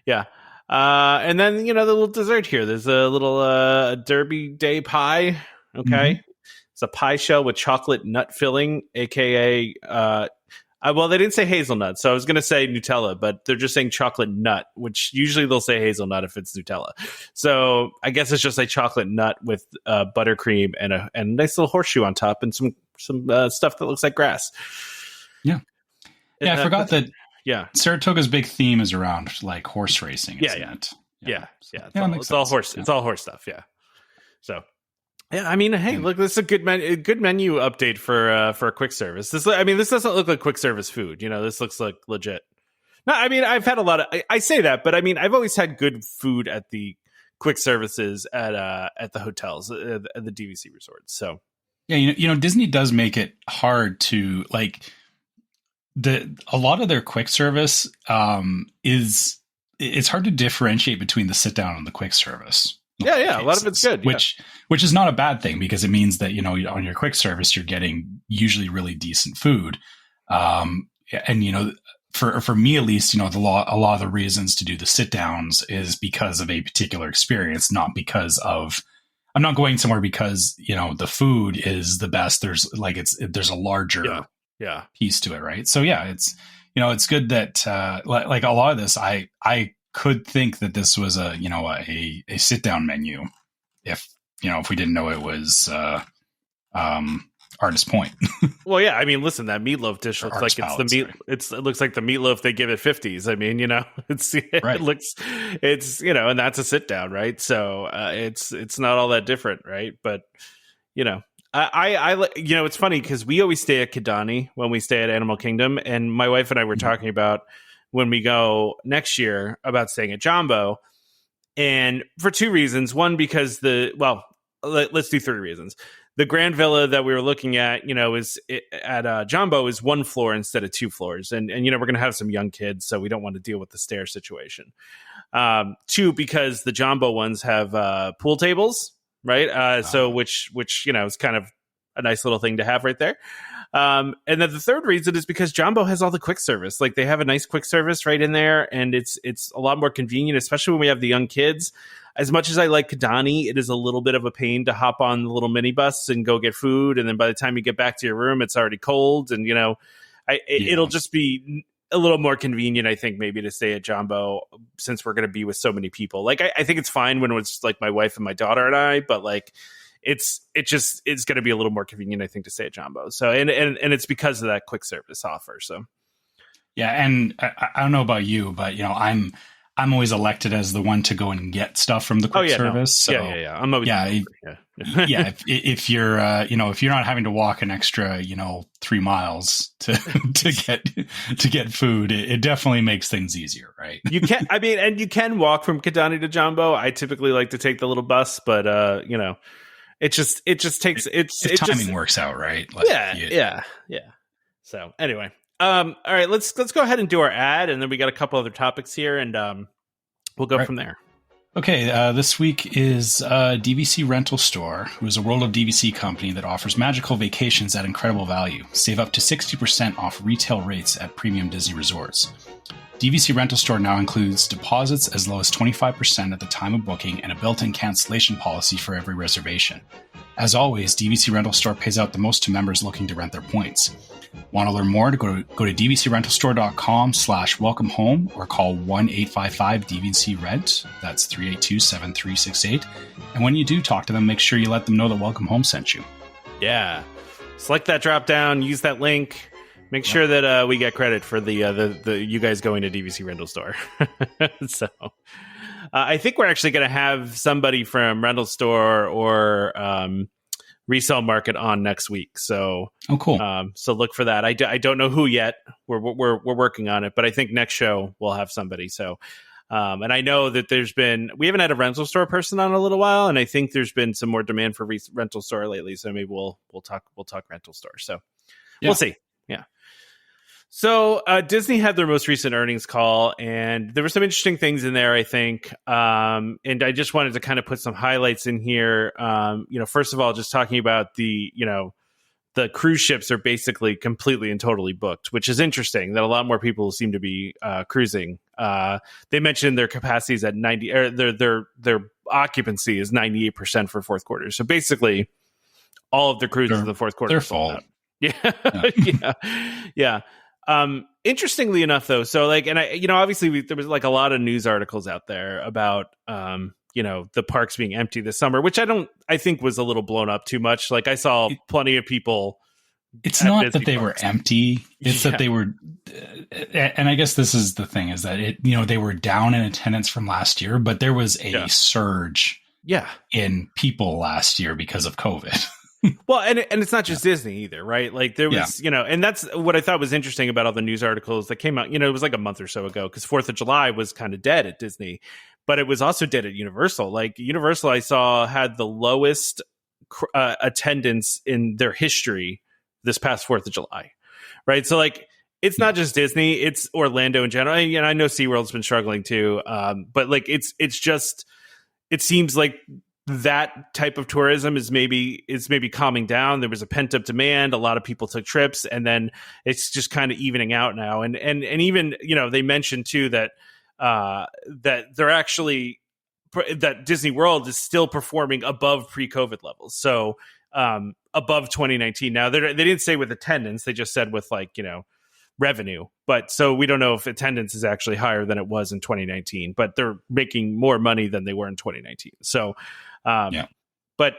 [SPEAKER 2] Yeah. And then, the little dessert here. There's a little Derby Day pie. Okay. Mm-hmm. It's a pie shell with chocolate nut filling, aka well, they didn't say hazelnut, so I was going to say Nutella, but they're just saying chocolate nut, which usually they'll say hazelnut if it's Nutella. So I guess it's just a chocolate nut with buttercream and a nice little horseshoe on top and some stuff that looks like grass.
[SPEAKER 3] Yeah. Yeah, I forgot that. Yeah, Saratoga's big theme is around like horse racing. It's all horse.
[SPEAKER 2] It's all horse stuff. Yeah. So, yeah, I mean, hey, look, this is a good menu update for a quick service. This doesn't look like quick service food. This looks like legit. No, I mean, I've had a lot of. I say that, but I mean, I've always had good food at the quick services at the hotels at the DVC resorts. So,
[SPEAKER 3] yeah, Disney does make it hard to like. A lot of their quick service it's hard to differentiate between the sit down and the quick service.
[SPEAKER 2] A lot of it's good,
[SPEAKER 3] which is not a bad thing because it means that on your quick service you're getting usually really decent food. And for me at least, a lot of the reasons to do the sit downs is because of a particular experience, not because of. I'm not going somewhere because the food is the best. There's a larger. Piece to it, right? So it's it's good that like a lot of this I could think that this was a sit down menu if we didn't know it was Artist Point.
[SPEAKER 2] Well, yeah, I mean, listen, that meatloaf dish looks like it's the meat. It looks like the meatloaf they give at 50s. I mean, it looks, and that's a sit down, right? So it's not all that different, right? But I it's funny because we always stay at Kidani when we stay at Animal Kingdom, and my wife and I were talking about when we go next year about staying at Jambo, and for 2 reasons. One, because let's do 3 reasons. The Grand Villa that we were looking at, is at Jambo is 1 floor instead of 2 floors, and we're going to have some young kids, so we don't want to deal with the stair situation. 2, because the Jambo ones have pool tables. Right. So which is kind of a nice little thing to have right there. And then the third reason is because Jumbo has all the quick service. Like they have a nice quick service right in there, and it's a lot more convenient, especially when we have the young kids. As much as I like Kidani, it is a little bit of a pain to hop on the little minibus and go get food, and then by the time you get back to your room, it's already cold, and it'll just be a little more convenient, I think, maybe to stay at Jumbo since we're going to be with so many people. Like I think it's fine when it's like my wife and my daughter and I, but like it's going to be a little more convenient, I think, to stay at Jumbo. So and it's because of that quick service offer. So
[SPEAKER 3] yeah, and I don't know about you, but I'm always elected as the one to go and get stuff from the quick service.
[SPEAKER 2] No.
[SPEAKER 3] So
[SPEAKER 2] yeah. I'm always
[SPEAKER 3] yeah. If you're if you're not having to walk an extra 3 miles to get food, it definitely makes things easier, right?
[SPEAKER 2] You can, and you can walk from Kidani to Jumbo. I typically like to take the little bus, but it just takes
[SPEAKER 3] timing works out, right? Like,
[SPEAKER 2] yeah. So anyway. All right, let's go ahead and do our ad, and then we got a couple other topics here, and we'll go from there.
[SPEAKER 3] Okay, this week is DVC Rental Store, who is a World of DVC company that offers magical vacations at incredible value. Save up to 60% off retail rates at premium Disney resorts. DVC Rental Store now includes deposits as low as 25% at the time of booking and a built-in cancellation policy for every reservation. As always, DVC Rental Store pays out the most to members looking to rent their points. Want to learn more? Go to dvcrentalstore.com/welcome home or call 1-855-DVC-RENT. That's 382-7368. And when you do talk to them, make sure you let them know that Welcome Home sent you.
[SPEAKER 2] Yeah. Select that drop down, use that link. Make sure that we get credit for the you guys going to DVC Rental Store. So I think we're actually going to have somebody from Rental Store or Resale Market on next week. So
[SPEAKER 3] cool.
[SPEAKER 2] So look for that. I don't know who yet. We're working on it, but I think next show we'll have somebody. So and I know that we haven't had a Rental Store person on in a little while, and I think there's been some more demand for Rental Store lately. So maybe we'll talk Rental Store. So we'll see. Yeah. So Disney had their most recent earnings call, and there were some interesting things in there, I think. And I just wanted to kind of put some highlights in here. First of all, just talking about the cruise ships are basically completely and totally booked, which is interesting that a lot more people seem to be cruising. They mentioned their capacity is at 90, or their occupancy is 98% for fourth quarter. So basically, all of the cruises in the fourth quarter
[SPEAKER 3] are full.
[SPEAKER 2] Yeah. Interestingly enough, though, so like, and obviously there was like a lot of news articles out there about, the parks being empty this summer, which I think was a little blown up too much. Like I saw plenty of people.
[SPEAKER 3] It's not that they were empty. It's that they were, and I guess this is the thing is that they were down in attendance from last year, but there was a surge in people last year because of COVID.
[SPEAKER 2] Well, and it's not just Disney either, right? Like there was, and that's what I thought was interesting about all the news articles that came out. It was like a month or so ago because 4th of July was kind of dead at Disney, but it was also dead at Universal. Like Universal, I saw had the lowest attendance in their history this past 4th of July, right? So like it's not just Disney; it's Orlando in general. And I know SeaWorld's been struggling too, but like it's just it seems like that type of tourism is maybe calming down. There was a pent up demand. A lot of people took trips, and then it's just kind of evening out now. And even they mentioned too that they're actually that Disney World is still performing above pre-COVID levels. So above 2019. Now they didn't say with attendance. They just said with revenue. But so we don't know if attendance is actually higher than it was in 2019. But they're making more money than they were in 2019. So. But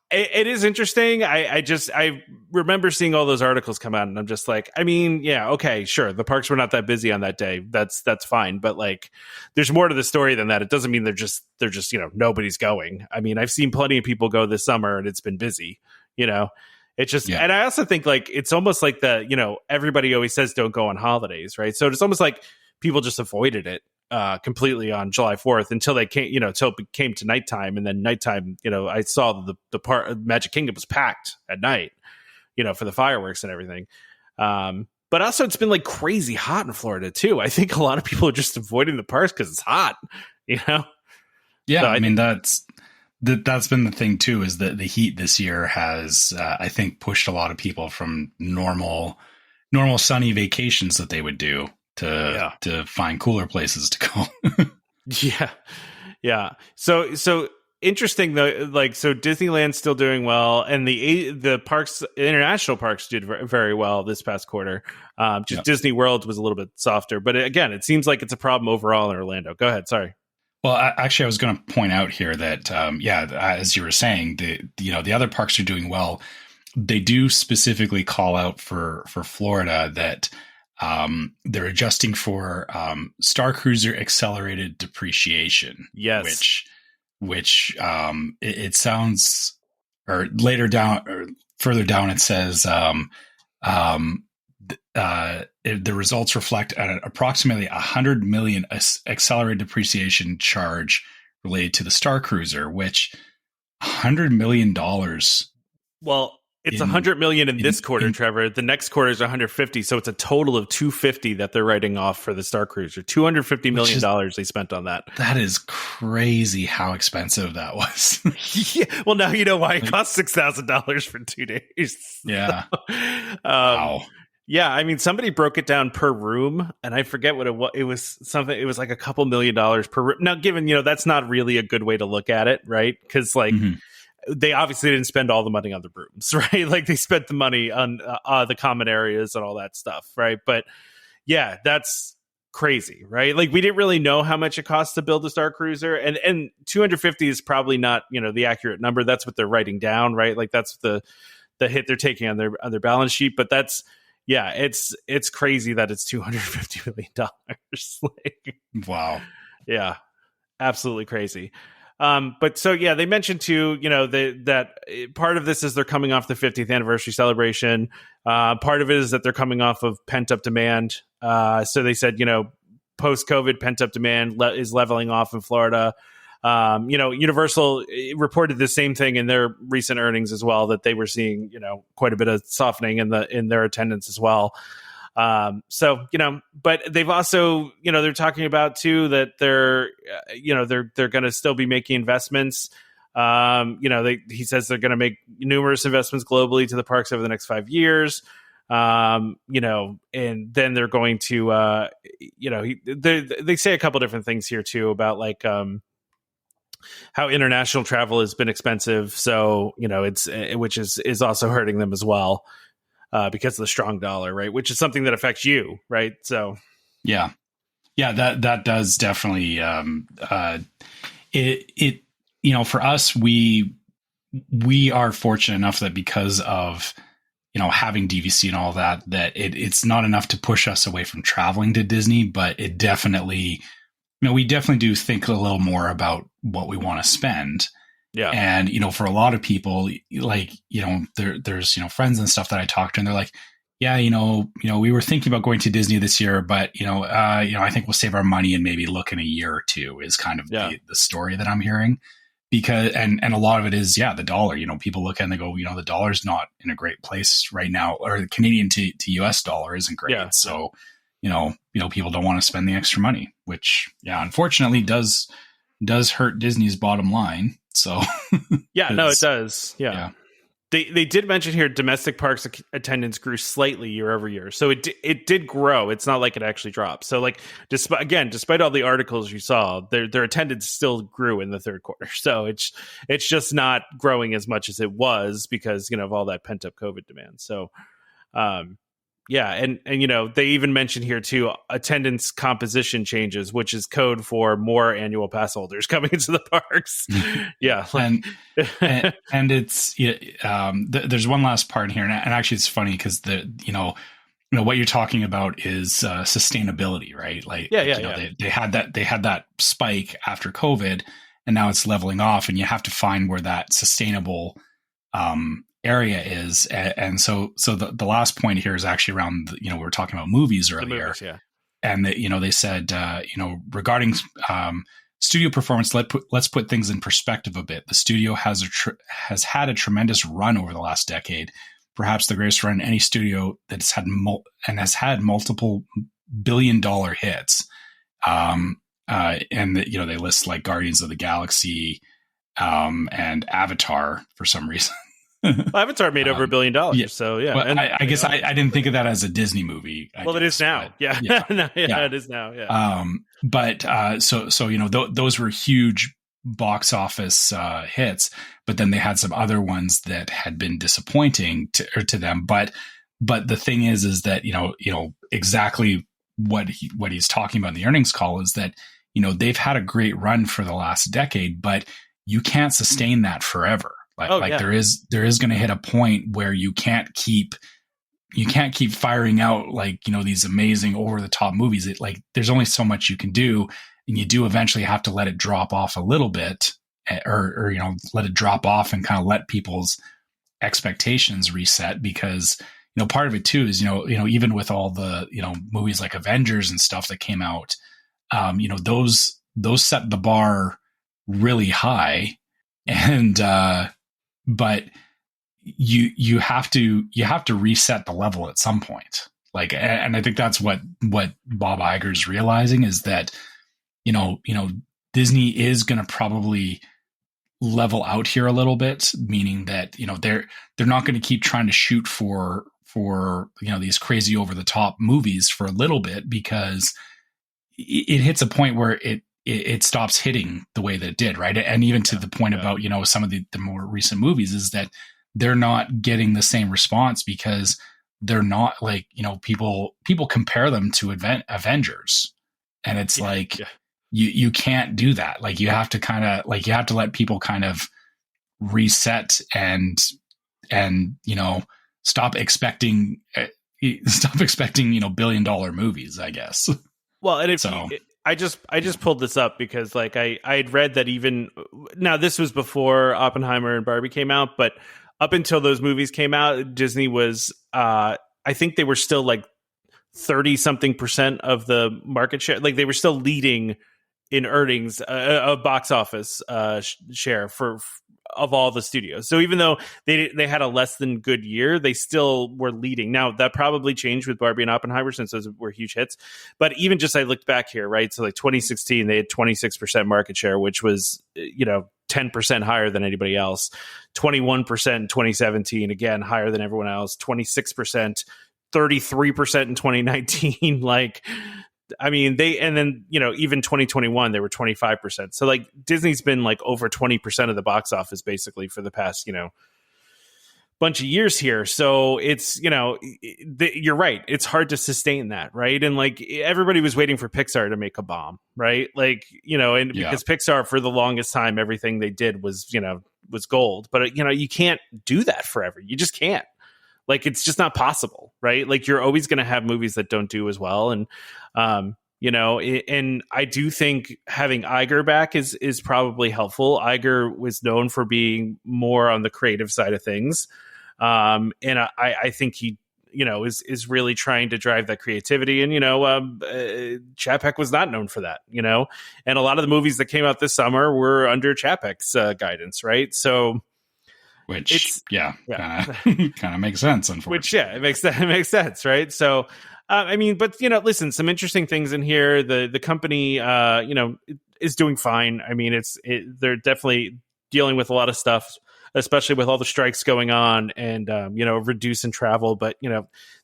[SPEAKER 2] it is interesting. I remember seeing all those articles come out, and I'm just like, okay, sure, the parks were not that busy on that day. That's fine, but like, there's more to the story than that. It doesn't mean they're just nobody's going. I mean, I've seen plenty of people go this summer, and it's been busy. It's just, and I also think like it's almost like everybody always says don't go on holidays, right? So it's almost like people just avoided it. Completely on July 4th until they came, until it came to nighttime, and then nighttime, I saw the part Magic Kingdom was packed at night, for the fireworks and everything. But also it's been like crazy hot in Florida too. I think a lot of people are just avoiding the parks because it's hot,
[SPEAKER 3] Yeah, so I mean that's been the thing too, is that the heat this year has, I think, pushed a lot of people from normal sunny vacations that they would do to find cooler places to go.
[SPEAKER 2] Yeah. Yeah. So interesting though, like, so Disneyland's still doing well, and the parks, international parks, did very well this past quarter. Disney World was a little bit softer, but again, it seems like it's a problem overall in Orlando. Go ahead. Sorry.
[SPEAKER 3] Well, actually, I was going to point out here that, as you were saying, the other parks are doing well. They do specifically call out for Florida that they're adjusting for Star Cruiser accelerated depreciation.
[SPEAKER 2] Yes.
[SPEAKER 3] Which it sounds, or later down or further down, it says the results reflect an approximately $100 million accelerated depreciation charge related to the Star Cruiser, which $100 million.
[SPEAKER 2] Well, it's $100 million in this quarter, Trevor. The next quarter is 150, so it's a total of 250 that they're writing off for the Star Cruiser. $250 million they spent on that.
[SPEAKER 3] That is crazy how expensive that was.
[SPEAKER 2] Yeah. Well, now you know why it cost $6,000 for 2 days.
[SPEAKER 3] Yeah.
[SPEAKER 2] Wow. Yeah, I mean, somebody broke it down per room, and I forget what it was. It was something. It was like a couple $1 million per room. Now, given that's not really a good way to look at it, right? Because they obviously didn't spend all the money on the rooms, right? Like they spent the money on the common areas and all that stuff, right? But yeah, that's crazy, right? Like we didn't really know how much it costs to build a Star Cruiser, and 250 is probably not the accurate number. That's what they're writing down, right? Like that's the hit they're taking on their balance sheet, but that's. Yeah, it's crazy that it's $250 million. Like,
[SPEAKER 3] wow.
[SPEAKER 2] Yeah, absolutely crazy. But so yeah, they mentioned too, that part of this is they're coming off the 50th anniversary celebration. Part of it is that they're coming off of pent up demand. So they said, post COVID pent up demand is leveling off in Florida. Universal reported the same thing in their recent earnings as well, that they were seeing, quite a bit of softening in their attendance as well. But they've also, they're talking about too, that they're going to still be making investments. He says they're going to make numerous investments globally to the parks over the next 5 years. And then they're going to, they say a couple different things here too about like, how international travel has been expensive. So, which is also hurting them as well, because of the strong dollar, right? Which is something that affects you, right? So,
[SPEAKER 3] yeah, that does definitely, for us, we are fortunate enough that because of, having DVC and all that it's not enough to push us away from traveling to Disney, but it definitely, we definitely do think a little more about what we want to spend.
[SPEAKER 2] Yeah.
[SPEAKER 3] And, for a lot of people, like, there's, friends and stuff that I talk to, and they're like, yeah, we were thinking about going to Disney this year, but, I think we'll save our money and maybe look in a year or two, is kind of the story that I'm hearing. Because, and a lot of it is, the dollar, people look at it and they go, the dollar's not in a great place right now, or the Canadian to US dollar isn't great. Yeah. So, people don't want to spend the extra money, which, unfortunately does hurt Disney's bottom line. So,
[SPEAKER 2] yeah, no, it does. Yeah. They did mention here domestic parks attendance grew slightly year over year. So it did grow. It's not like it actually dropped. So like, despite all the articles you saw, their attendance still grew in the third quarter. So it's just not growing as much as it was because, of all that pent up COVID demand. So, yeah, and they even mentioned here too attendance composition changes, which is code for more annual pass holders coming into the parks. Yeah,
[SPEAKER 3] and it's there's one last part here, and actually it's funny because what you're talking about is sustainability, right? Like they had that spike after COVID, and now it's leveling off, and you have to find where that sustainable area is, and so the last point here is actually around we were talking about movies earlier, and that they said regarding studio performance, let's put things in perspective a bit. The studio has had a tremendous run over the last decade, perhaps the greatest run in any studio that's had has had multiple billion-dollar hits, and they list like Guardians of the Galaxy, and Avatar for some reason.
[SPEAKER 2] Well, Avatar made over $1 billion.
[SPEAKER 3] Yeah.
[SPEAKER 2] So yeah,
[SPEAKER 3] Well,
[SPEAKER 2] and,
[SPEAKER 3] I guess I didn't think of that as a Disney movie.
[SPEAKER 2] It is now. Yeah.
[SPEAKER 3] Yeah.
[SPEAKER 2] No,
[SPEAKER 3] Yeah.
[SPEAKER 2] it is now. Yeah.
[SPEAKER 3] So those were huge box office hits, but then they had some other ones that had been disappointing to them. But the thing is that exactly what he's talking about in the earnings call is that they've had a great run for the last decade, but you can't sustain that forever. There is going to hit a point where you can't keep firing out these amazing over the top movies. There's only so much you can do, and you do eventually have to let it drop off a little bit, or let it drop off and kind of let people's expectations reset, because part of it too is even with all the movies like Avengers and stuff that came out, those set the bar really high, and but you have to reset the level at some point. And I think that's what Bob Iger's realizing, is that Disney is going to probably level out here a little bit, meaning that they're not going to keep trying to shoot for these crazy over the top movies for a little bit, because it hits a point where it stops hitting the way that it did, right? And even to the point about some of the more recent movies, is that they're not getting the same response because they're not people compare them to Avengers, and it's you can't do that. You have to you have to let people kind of reset and stop expecting $1 billion movies, I guess.
[SPEAKER 2] Well, and I just pulled this up because I'd read that even now, this was before Oppenheimer and Barbie came out, but up until those movies came out, Disney was I think they were still 30-something% of the market share. They were still leading in earnings, a box office share of all the studios. So even though they had a less than good year, they still were leading. Now that probably changed with Barbie and Oppenheimer, since those were huge hits. But even just, I looked back here, right? So 2016, they had 26% market share, which was 10% higher than anybody else. 21% in 2017, again higher than everyone else. 26%, 33% in 2019. Even 2021, they were 25%. So Disney's been over 20% of the box office basically for the past, bunch of years here. So it's, you're right. It's hard to sustain that. Right. And everybody was waiting for Pixar to make a bomb. Right. Because Pixar, for the longest time, everything they did was gold. But, you can't do that forever. You just can't. It's just not possible, right? You're always going to have movies that don't do as well. And, and I do think having Iger back is probably helpful. Iger was known for being more on the creative side of things. And I think he, is really trying to drive that creativity. And, Chapek was not known for that, and a lot of the movies that came out this summer were under Chapek's guidance, right? So,
[SPEAKER 3] which kind of makes sense, unfortunately. Which
[SPEAKER 2] it makes sense, right? So, but listen, some interesting things in here. The company, is doing fine. I mean, they're definitely dealing with a lot of stuff, especially with all the strikes going on, and reducing travel. But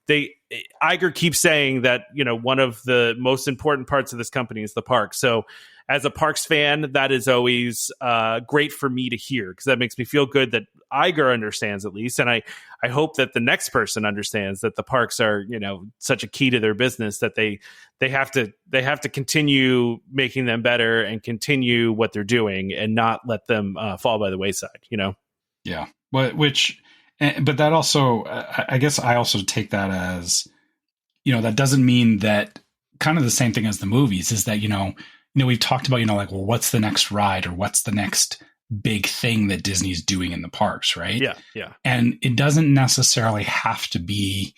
[SPEAKER 2] Iger keeps saying that one of the most important parts of this company is the park. So, as a Parks fan, that is always great for me to hear, because that makes me feel good that Iger understands, at least. And I hope that the next person understands that the parks are, such a key to their business, that they have to continue making them better and continue what they're doing, and not let them fall by the wayside,
[SPEAKER 3] Yeah. But that also, I guess I also take that as, that doesn't mean that, kind of the same thing as the movies, is that, we've talked about, well, what's the next ride, or what's the next big thing that Disney's doing in the parks, right?
[SPEAKER 2] Yeah, yeah.
[SPEAKER 3] And it doesn't necessarily have to be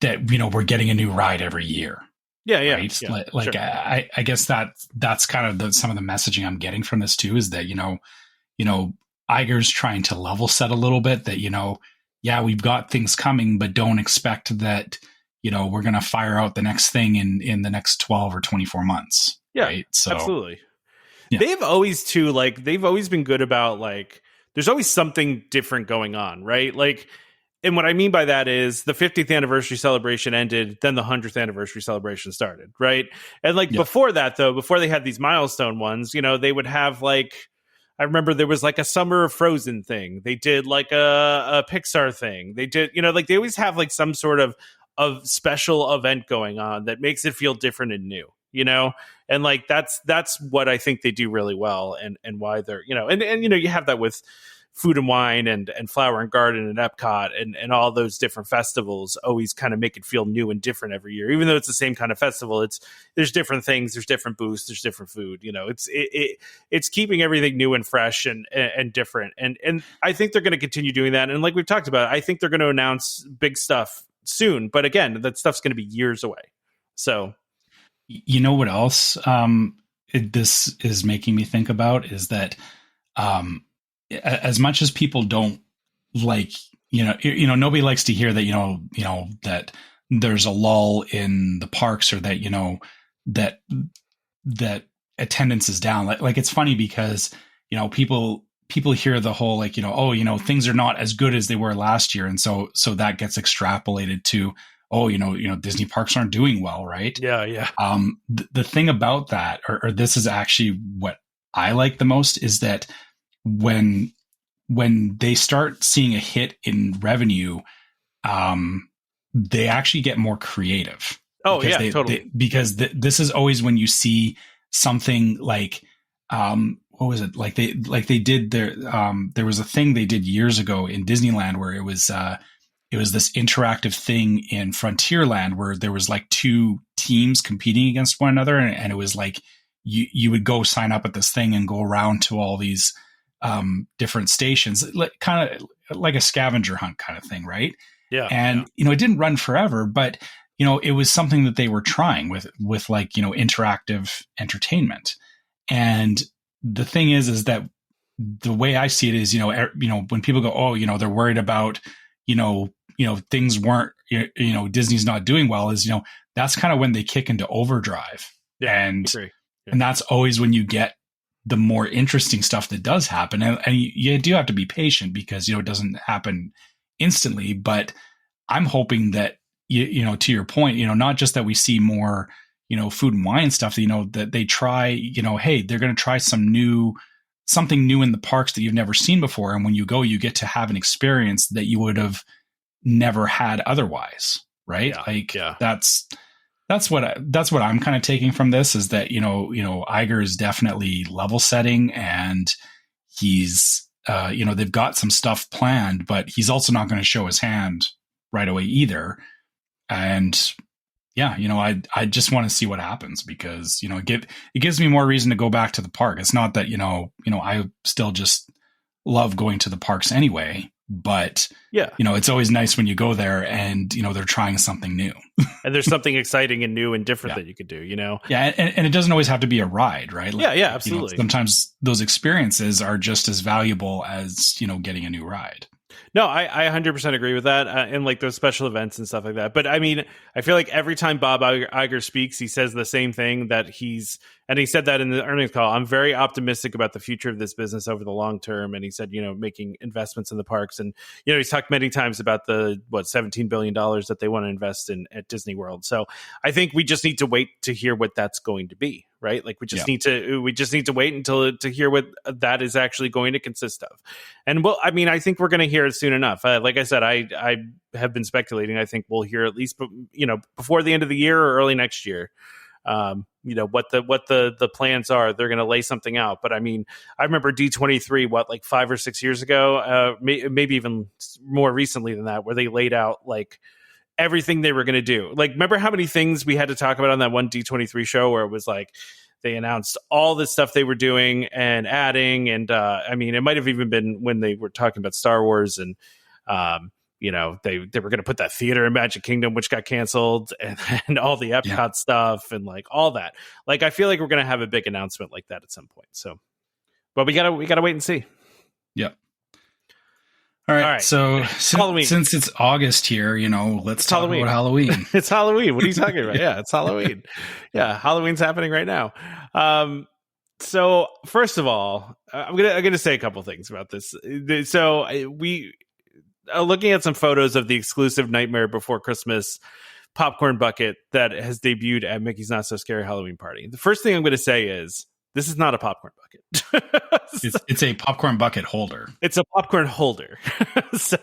[SPEAKER 3] that, we're getting a new ride every year.
[SPEAKER 2] Yeah, yeah.
[SPEAKER 3] Right?
[SPEAKER 2] Yeah,
[SPEAKER 3] sure. I guess that's kind of some of the messaging I'm getting from this too, is that, Iger's trying to level set a little bit, that, we've got things coming, but don't expect that, we're going to fire out the next thing in the next 12 or 24 months.
[SPEAKER 2] Yeah,
[SPEAKER 3] right? So,
[SPEAKER 2] absolutely. they've always too, like, they've always been good about, like, there's always something different going on, right? Like, and what I mean by that is the 50th anniversary celebration ended, then the 100th anniversary celebration started, right? And like before that, though, before they had these milestone ones, you know, they would have like, I remember there was like a Summer of Frozen thing. They did like a Pixar thing. They did, you know, like they always have like some sort of special event going on that makes it feel different and new, you know? And like that's what I think they do really well, and why they're, you know, and you know, you have that with Food and Wine and Flower and Garden and Epcot and all those different festivals always kind of make it feel new and different every year. Even though it's the same kind of festival, there's different things, there's different booths, there's different food. You know, it's keeping everything new and fresh and different. And I think they're going to continue doing that. And like we've talked about, I think they're going to announce big stuff soon. But again, that stuff's going to be years away. So,
[SPEAKER 3] you know what else this is making me think about is that. As much as people don't like, you know, nobody likes to hear that, you know, that there's a lull in the parks, or that, you know, that attendance is down. Like it's funny because, you know, people hear the whole, like, you know, oh, you know, things are not as good as they were last year. And so that gets extrapolated to, oh, you know, Disney parks aren't doing well. Right.
[SPEAKER 2] Yeah.
[SPEAKER 3] The thing about that, or this is actually what I like the most, is that when they start seeing a hit in revenue, they actually get more creative.
[SPEAKER 2] Oh yeah, totally.
[SPEAKER 3] Because this is always when you see something like, what was it? Like they did there was a thing they did years ago in Disneyland where it was this interactive thing in Frontierland where there was like two teams competing against one another. And it was like, you would go sign up at this thing and go around to all these different stations, kind of like a scavenger hunt kind of thing, right?
[SPEAKER 2] Yeah.
[SPEAKER 3] And you know, it didn't run forever, but you know, it was something that they were trying with like, you know, interactive entertainment. And the thing is that the way I see it is, you know, when people go, oh, you know, they're worried about, you know, things weren't, you know, Disney's not doing well, is, you know, that's kind of when they kick into overdrive.
[SPEAKER 2] Yeah,
[SPEAKER 3] and that's always when you get the more interesting stuff that does happen. And you do have to be patient because, you know, it doesn't happen instantly, but I'm hoping that, you know, to your point, you know, not just that we see more, you know, Food and Wine stuff, you know, that they try, you know, hey, they're going to try something new in the parks that you've never seen before. And when you go, you get to have an experience that you would have never had otherwise. Right. That's what I'm kind of taking from this, is that, you know, Iger is definitely level setting, and he's, you know, they've got some stuff planned, but he's also not going to show his hand right away either. And yeah, you know, I just want to see what happens, because, you know, it gives me more reason to go back to the park. It's not that, you know, I still just love going to the parks anyway, but
[SPEAKER 2] yeah,
[SPEAKER 3] you know, it's always nice when you go there and, you know, they're trying something new.
[SPEAKER 2] And there's something exciting and new and different that you could do, you know?
[SPEAKER 3] Yeah. And it doesn't always have to be a ride, right? Like,
[SPEAKER 2] yeah, absolutely.
[SPEAKER 3] You know, sometimes those experiences are just as valuable as, you know, getting a new ride.
[SPEAKER 2] No, I 100% agree with that, and like those special events and stuff like that. But I mean, I feel like every time Bob Iger speaks, he says the same thing, that and he said that in the earnings call, I'm very optimistic about the future of this business over the long term. And he said, you know, making investments in the parks, and, you know, he's talked many times about the $17 billion that they want to invest in at Disney World. So I think we just need to wait to hear what that's going to be. Right. Like we just need to wait until to hear what that is actually going to consist of. And well, I mean, I think we're going to hear it soon enough. Like I said, I have been speculating. I think we'll hear at least, you know, before the end of the year or early next year, you know, what the plans are. They're going to lay something out. But I mean, I remember D23, like 5 or 6 years ago, maybe even more recently than that, where they laid out like everything they were going to do. Like, remember how many things we had to talk about on that one D23 show where it was like they announced all this stuff they were doing and adding. And I mean, it might have even been when they were talking about Star Wars, and you know, they were going to put that theater in Magic Kingdom, which got canceled, and all the Epcot stuff and like all that. Like, I feel like we're going to have a big announcement like that at some point. So, but we gotta wait and see.
[SPEAKER 3] Yep. All right. So since it's August here, you know, let's talk about Halloween.
[SPEAKER 2] It's Halloween. What are you talking about? Yeah, it's Halloween. Yeah, Halloween's happening right now. So first of all, I'm gonna say a couple things about this. So we are looking at some photos of the exclusive Nightmare Before Christmas popcorn bucket that has debuted at Mickey's Not So Scary Halloween Party. The first thing I'm going to say is this is not a popcorn bucket.
[SPEAKER 3] It's a popcorn bucket holder.
[SPEAKER 2] It's a popcorn holder. So,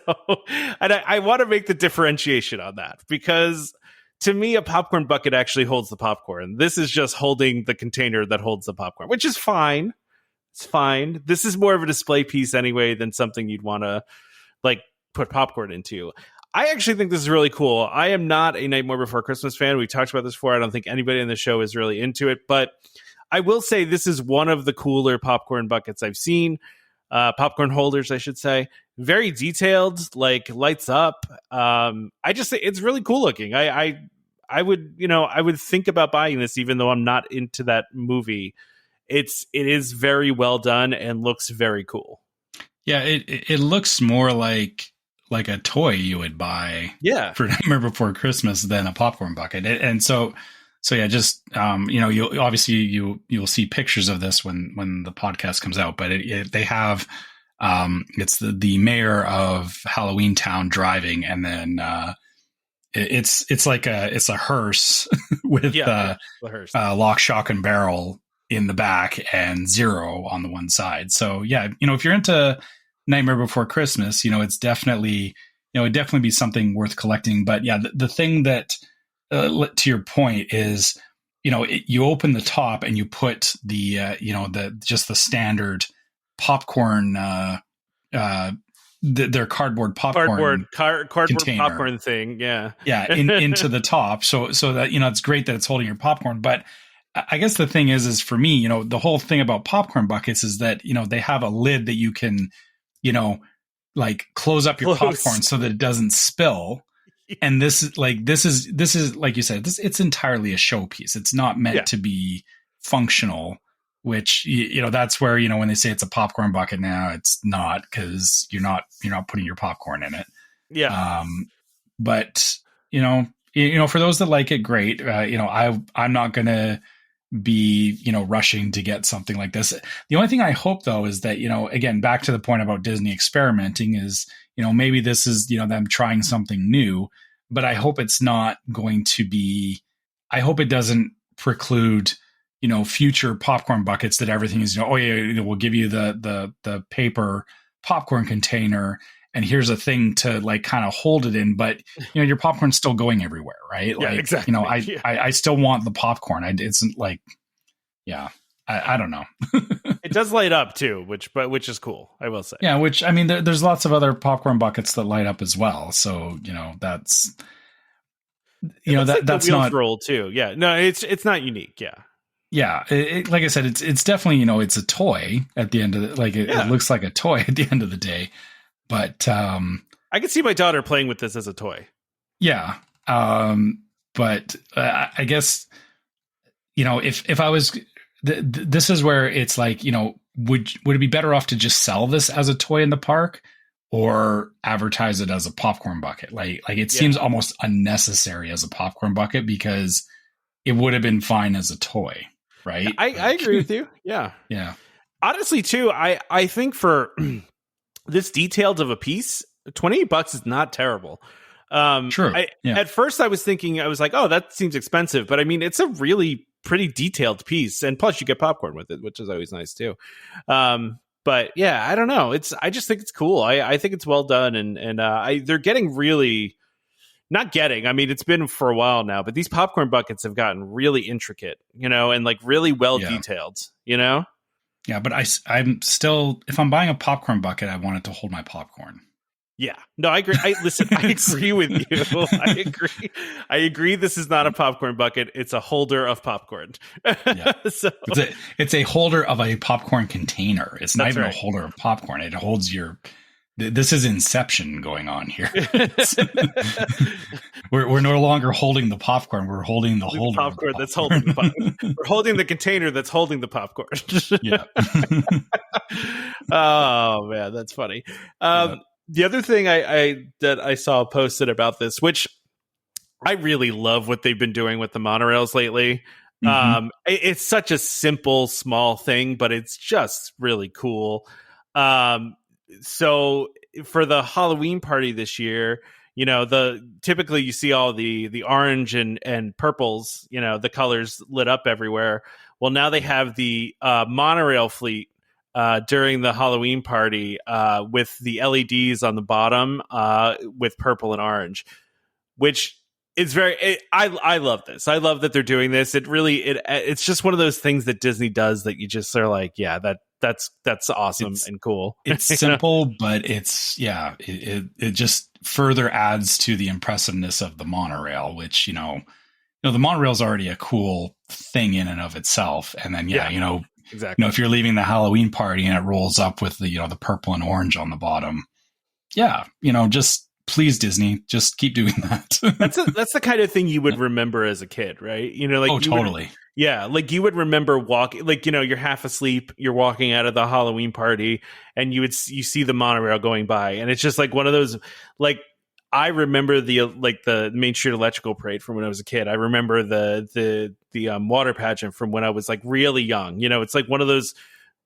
[SPEAKER 2] and I want to make the differentiation on that because to me, a popcorn bucket actually holds the popcorn. This is just holding the container that holds the popcorn, which is fine. It's fine. This is more of a display piece anyway than something you'd want to like put popcorn into. I actually think this is really cool. I am not a Nightmare Before Christmas fan. We talked about this before. I don't think anybody in the show is really into it, but I will say this is one of the cooler popcorn buckets I've seen. Popcorn holders, I should say. Very detailed, like lights up. I just think it's really cool looking. I would think about buying this even though I'm not into that movie. It is very well done and looks very cool.
[SPEAKER 3] Yeah, it looks more like a toy you would buy for Nightmare Before Christmas than a popcorn bucket. And so yeah, just you'll see pictures of this when the podcast comes out, but they have it's the mayor of Halloween Town driving, and then it's a hearse with lock, shock, and barrel in the back and Zero on the one side. So yeah, if you're into Nightmare Before Christmas, it's definitely, it'd definitely be something worth collecting. But yeah, the thing that, to your point is, you open the top and you put just the standard popcorn, their cardboard popcorn,
[SPEAKER 2] cardboard
[SPEAKER 3] container.
[SPEAKER 2] popcorn thing. Yeah.
[SPEAKER 3] Yeah. Into the top. So that, it's great that it's holding your popcorn, but I guess the thing is for me, the whole thing about popcorn buckets is that, they have a lid that you can, like close up your popcorn so that it doesn't spill. And this is like you said, it's entirely a showpiece. It's not meant to be functional, which, that's where, when they say it's a popcorn bucket now, it's not, because you're not putting your popcorn in it.
[SPEAKER 2] Yeah.
[SPEAKER 3] But, for those that like it, great. I'm not going to be, rushing to get something like this. The only thing I hope though is that, again, back to the point about Disney experimenting is, maybe this is, them trying something new, but I hope it's not going to be, I hope it doesn't preclude, future popcorn buckets that everything is, we'll give you the paper popcorn container and here's a thing to like kind of hold it in, but your popcorn's still going everywhere, right?
[SPEAKER 2] Yeah,
[SPEAKER 3] like,
[SPEAKER 2] exactly.
[SPEAKER 3] I still want the popcorn. It's like, yeah, I don't know.
[SPEAKER 2] It does light up too, which is cool, I will say.
[SPEAKER 3] Yeah, which I mean, there's lots of other popcorn buckets that light up as well. So that's that's
[SPEAKER 2] the wheels
[SPEAKER 3] not
[SPEAKER 2] roll too. Yeah, no, it's not unique. Yeah.
[SPEAKER 3] Yeah, like I said, it's definitely it's a toy at the end of it. Like it looks like a toy at the end of the day. But
[SPEAKER 2] I could see my daughter playing with this as a toy.
[SPEAKER 3] Yeah. But I guess, if I was, this is where it's like, would it be better off to just sell this as a toy in the park or advertise it as a popcorn bucket? Like it seems almost unnecessary as a popcorn bucket because it would have been fine as a toy. Right.
[SPEAKER 2] I agree with you. Yeah.
[SPEAKER 3] Yeah.
[SPEAKER 2] Honestly, too, I think for this detailed of a piece, $28 is not terrible.
[SPEAKER 3] True.
[SPEAKER 2] At first, I was thinking, I was like, oh, that seems expensive. But I mean, it's a really pretty detailed piece. And plus, you get popcorn with it, which is always nice, too. But yeah, I don't know. I just think it's cool. I think it's well done. And they're getting really... Not getting, I mean, it's been for a while now, but these popcorn buckets have gotten really intricate, and like really well detailed, Yeah,
[SPEAKER 3] but I'm still, if I'm buying a popcorn bucket, I want it to hold my popcorn.
[SPEAKER 2] Yeah, no, I agree. Listen, I agree with you. I agree. This is not a popcorn bucket. It's a holder of popcorn.
[SPEAKER 3] Yeah.
[SPEAKER 2] So
[SPEAKER 3] it's a holder of a popcorn container. It's not even
[SPEAKER 2] right.
[SPEAKER 3] a holder of popcorn. It holds your... This is Inception going on here. We're no longer holding the popcorn. We're holding the holder.
[SPEAKER 2] Popcorn that's holding the popcorn. We're holding the container that's holding the popcorn.
[SPEAKER 3] Yeah.
[SPEAKER 2] Oh man, that's funny. The other thing that I saw posted about this, which I really love what they've been doing with the monorails lately. It's such a simple, small thing, but it's just really cool. So for the Halloween party this year, you know, typically you see all the orange and purples, you know, the colors lit up everywhere. Well, now they have the monorail fleet during the Halloween party with the LEDs on the bottom with purple and orange, which is I love this. I love that they're doing this. It's just one of those things that Disney does that you just are like, yeah, that's awesome and cool.
[SPEAKER 3] It's simple, but it just further adds to the impressiveness of the monorail, which, you know, the monorail is already a cool thing in and of itself. And then, exactly. You know, if you're leaving the Halloween party and it rolls up with the, you know, the purple and orange on the bottom. Yeah. You know, just please, Disney, just keep doing that.
[SPEAKER 2] That's the kind of thing you would remember as a kid, right? You know, like,
[SPEAKER 3] totally.
[SPEAKER 2] Like you would remember walking, like, you know, you're half asleep, you're walking out of the Halloween party and you see the monorail going by. And it's just like one of those, like, I remember the Main Street Electrical Parade from when I was a kid. I remember the water pageant from when I was like really young. You know, it's like one of those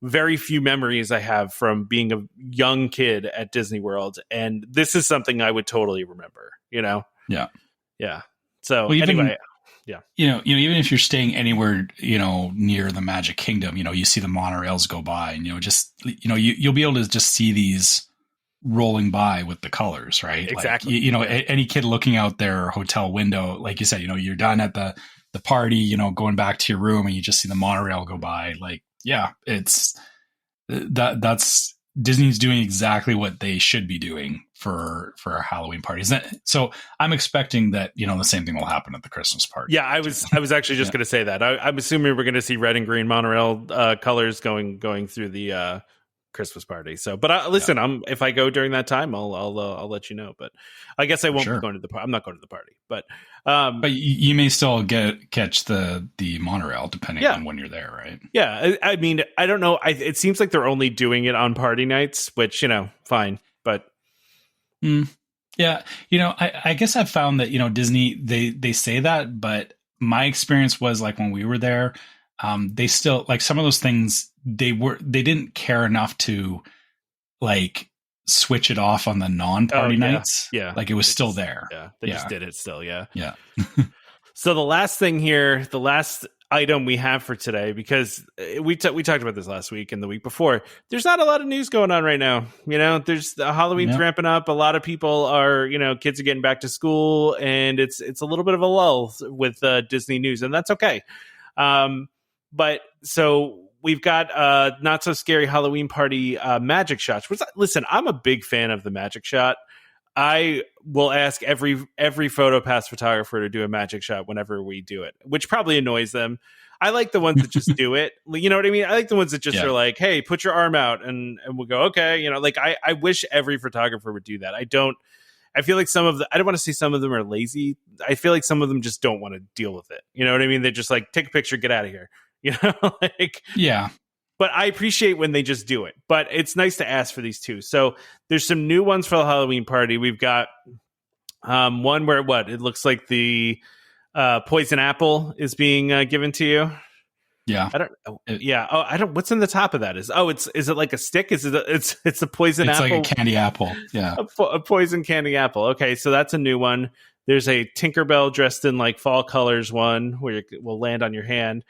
[SPEAKER 2] very few memories I have from being a young kid at Disney World. And this is something I would totally remember, you know?
[SPEAKER 3] Yeah.
[SPEAKER 2] Yeah. So
[SPEAKER 3] well,
[SPEAKER 2] anyway, yeah.
[SPEAKER 3] You know, even if you're staying anywhere, you know, near the Magic Kingdom, you know, you see the monorails go by and, you know, just, you know, you'll be able to just see these rolling by with the colors, right?
[SPEAKER 2] Exactly.
[SPEAKER 3] Like, you know, any kid looking out their hotel window, like you said, you know, you're done at the party, you know, going back to your room and you just see the monorail go by. Like, yeah, it's that's Disney's doing exactly what they should be doing for our Halloween parties. So I'm expecting that, you know, the same thing will happen at the Christmas party.
[SPEAKER 2] Yeah, I was actually just going to say that. I'm assuming we're going to see red and green monorail colors going through the Christmas party. So, but listen, if I go during that time, I'll let you know. But I guess I won't be going to the party. I'm not going to the party, but
[SPEAKER 3] you may still catch the monorail depending on when you're there, right?
[SPEAKER 2] Yeah, I mean, I don't know. It seems like they're only doing it on party nights, which, you know, fine, but
[SPEAKER 3] yeah, you know, I guess I've found that, you know, Disney they say that, but my experience was like when we were there, they still, like, some of those things they didn't care enough to like switch it off on the non-party nights.
[SPEAKER 2] Yeah,
[SPEAKER 3] like it was still there.
[SPEAKER 2] Yeah, they just did it still. Yeah. So the last thing here, the last item we have for today, because we talked about this last week and the week before, there's not a lot of news going on right now. You know, there's Halloween's ramping up. A lot of people are, you know, kids are getting back to school, and it's a little bit of a lull with Disney news, and that's okay. But so we've got Not So Scary Halloween Party magic shots. Listen, I'm a big fan of the magic shot. I will ask every PhotoPass photographer to do a magic shot whenever we do it, which probably annoys them. I like the ones that just do it. You know what I mean? I like the ones that just are like, hey, put your arm out, and we'll go, okay. You know, like I wish every photographer would do that. I feel like I don't want to say some of them are lazy. I feel like some of them just don't want to deal with it. You know what I mean? They're just like, take a picture, get out of here. You know, like,
[SPEAKER 3] yeah.
[SPEAKER 2] But I appreciate when they just do it. But it's nice to ask for these too. So there's some new ones for the Halloween party. We've got one where it looks like the poison apple is being given to you.
[SPEAKER 3] Yeah.
[SPEAKER 2] I don't. What's in the top of that? Is it like a stick? Is it? It's a poison apple.
[SPEAKER 3] It's like a candy apple. Yeah.
[SPEAKER 2] A poison candy apple. Okay, so that's a new one. There's a Tinkerbell dressed in like fall colors one where it will land on your hand.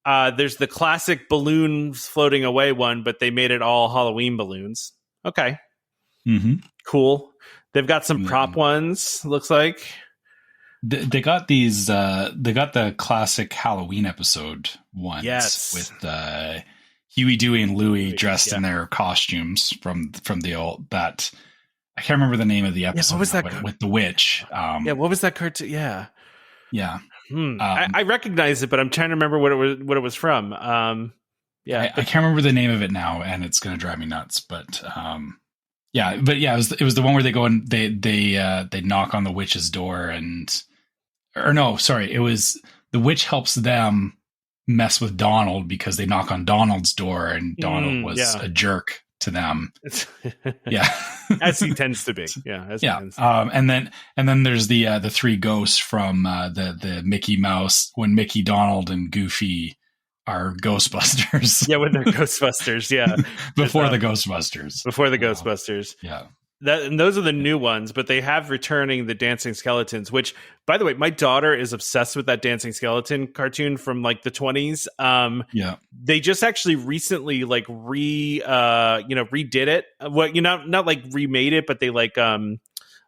[SPEAKER 2] There's the classic balloons floating away one, but they made it all Halloween balloons. Okay.
[SPEAKER 3] Mm-hmm.
[SPEAKER 2] Cool. They've got some prop ones, looks like.
[SPEAKER 3] They got these, they got the classic Halloween episode ones.
[SPEAKER 2] Yes.
[SPEAKER 3] With Huey, Dewey, and Louie dressed in their costumes from the old, that, I can't remember the name of the episode.
[SPEAKER 2] Yeah, what was that?
[SPEAKER 3] With the witch.
[SPEAKER 2] What was that cartoon? Yeah.
[SPEAKER 3] Yeah.
[SPEAKER 2] I recognize it, but I'm trying to remember what it was from. I
[SPEAKER 3] can't remember the name of it now, and it's going to drive me nuts. But it was the one where they go and they knock on the witch's door, it was the witch helps them mess with Donald because they knock on Donald's door, and Donald was a jerk to them. Yeah.
[SPEAKER 2] As he tends to be. Yeah. As he
[SPEAKER 3] Yeah.
[SPEAKER 2] tends to be.
[SPEAKER 3] And then there's the three ghosts from the Mickey Mouse, when Mickey, Donald, and Goofy are Ghostbusters.
[SPEAKER 2] Yeah, when they're Ghostbusters. Yeah.
[SPEAKER 3] Before the Ghostbusters.
[SPEAKER 2] Before the Ghostbusters.
[SPEAKER 3] Yeah.
[SPEAKER 2] And those are the new ones, but they have returning the dancing skeletons, which, by the way, my daughter is obsessed with that dancing skeleton cartoon from like the 20s.
[SPEAKER 3] Yeah.
[SPEAKER 2] They just actually recently like redid it. Well, not like remade it, but they like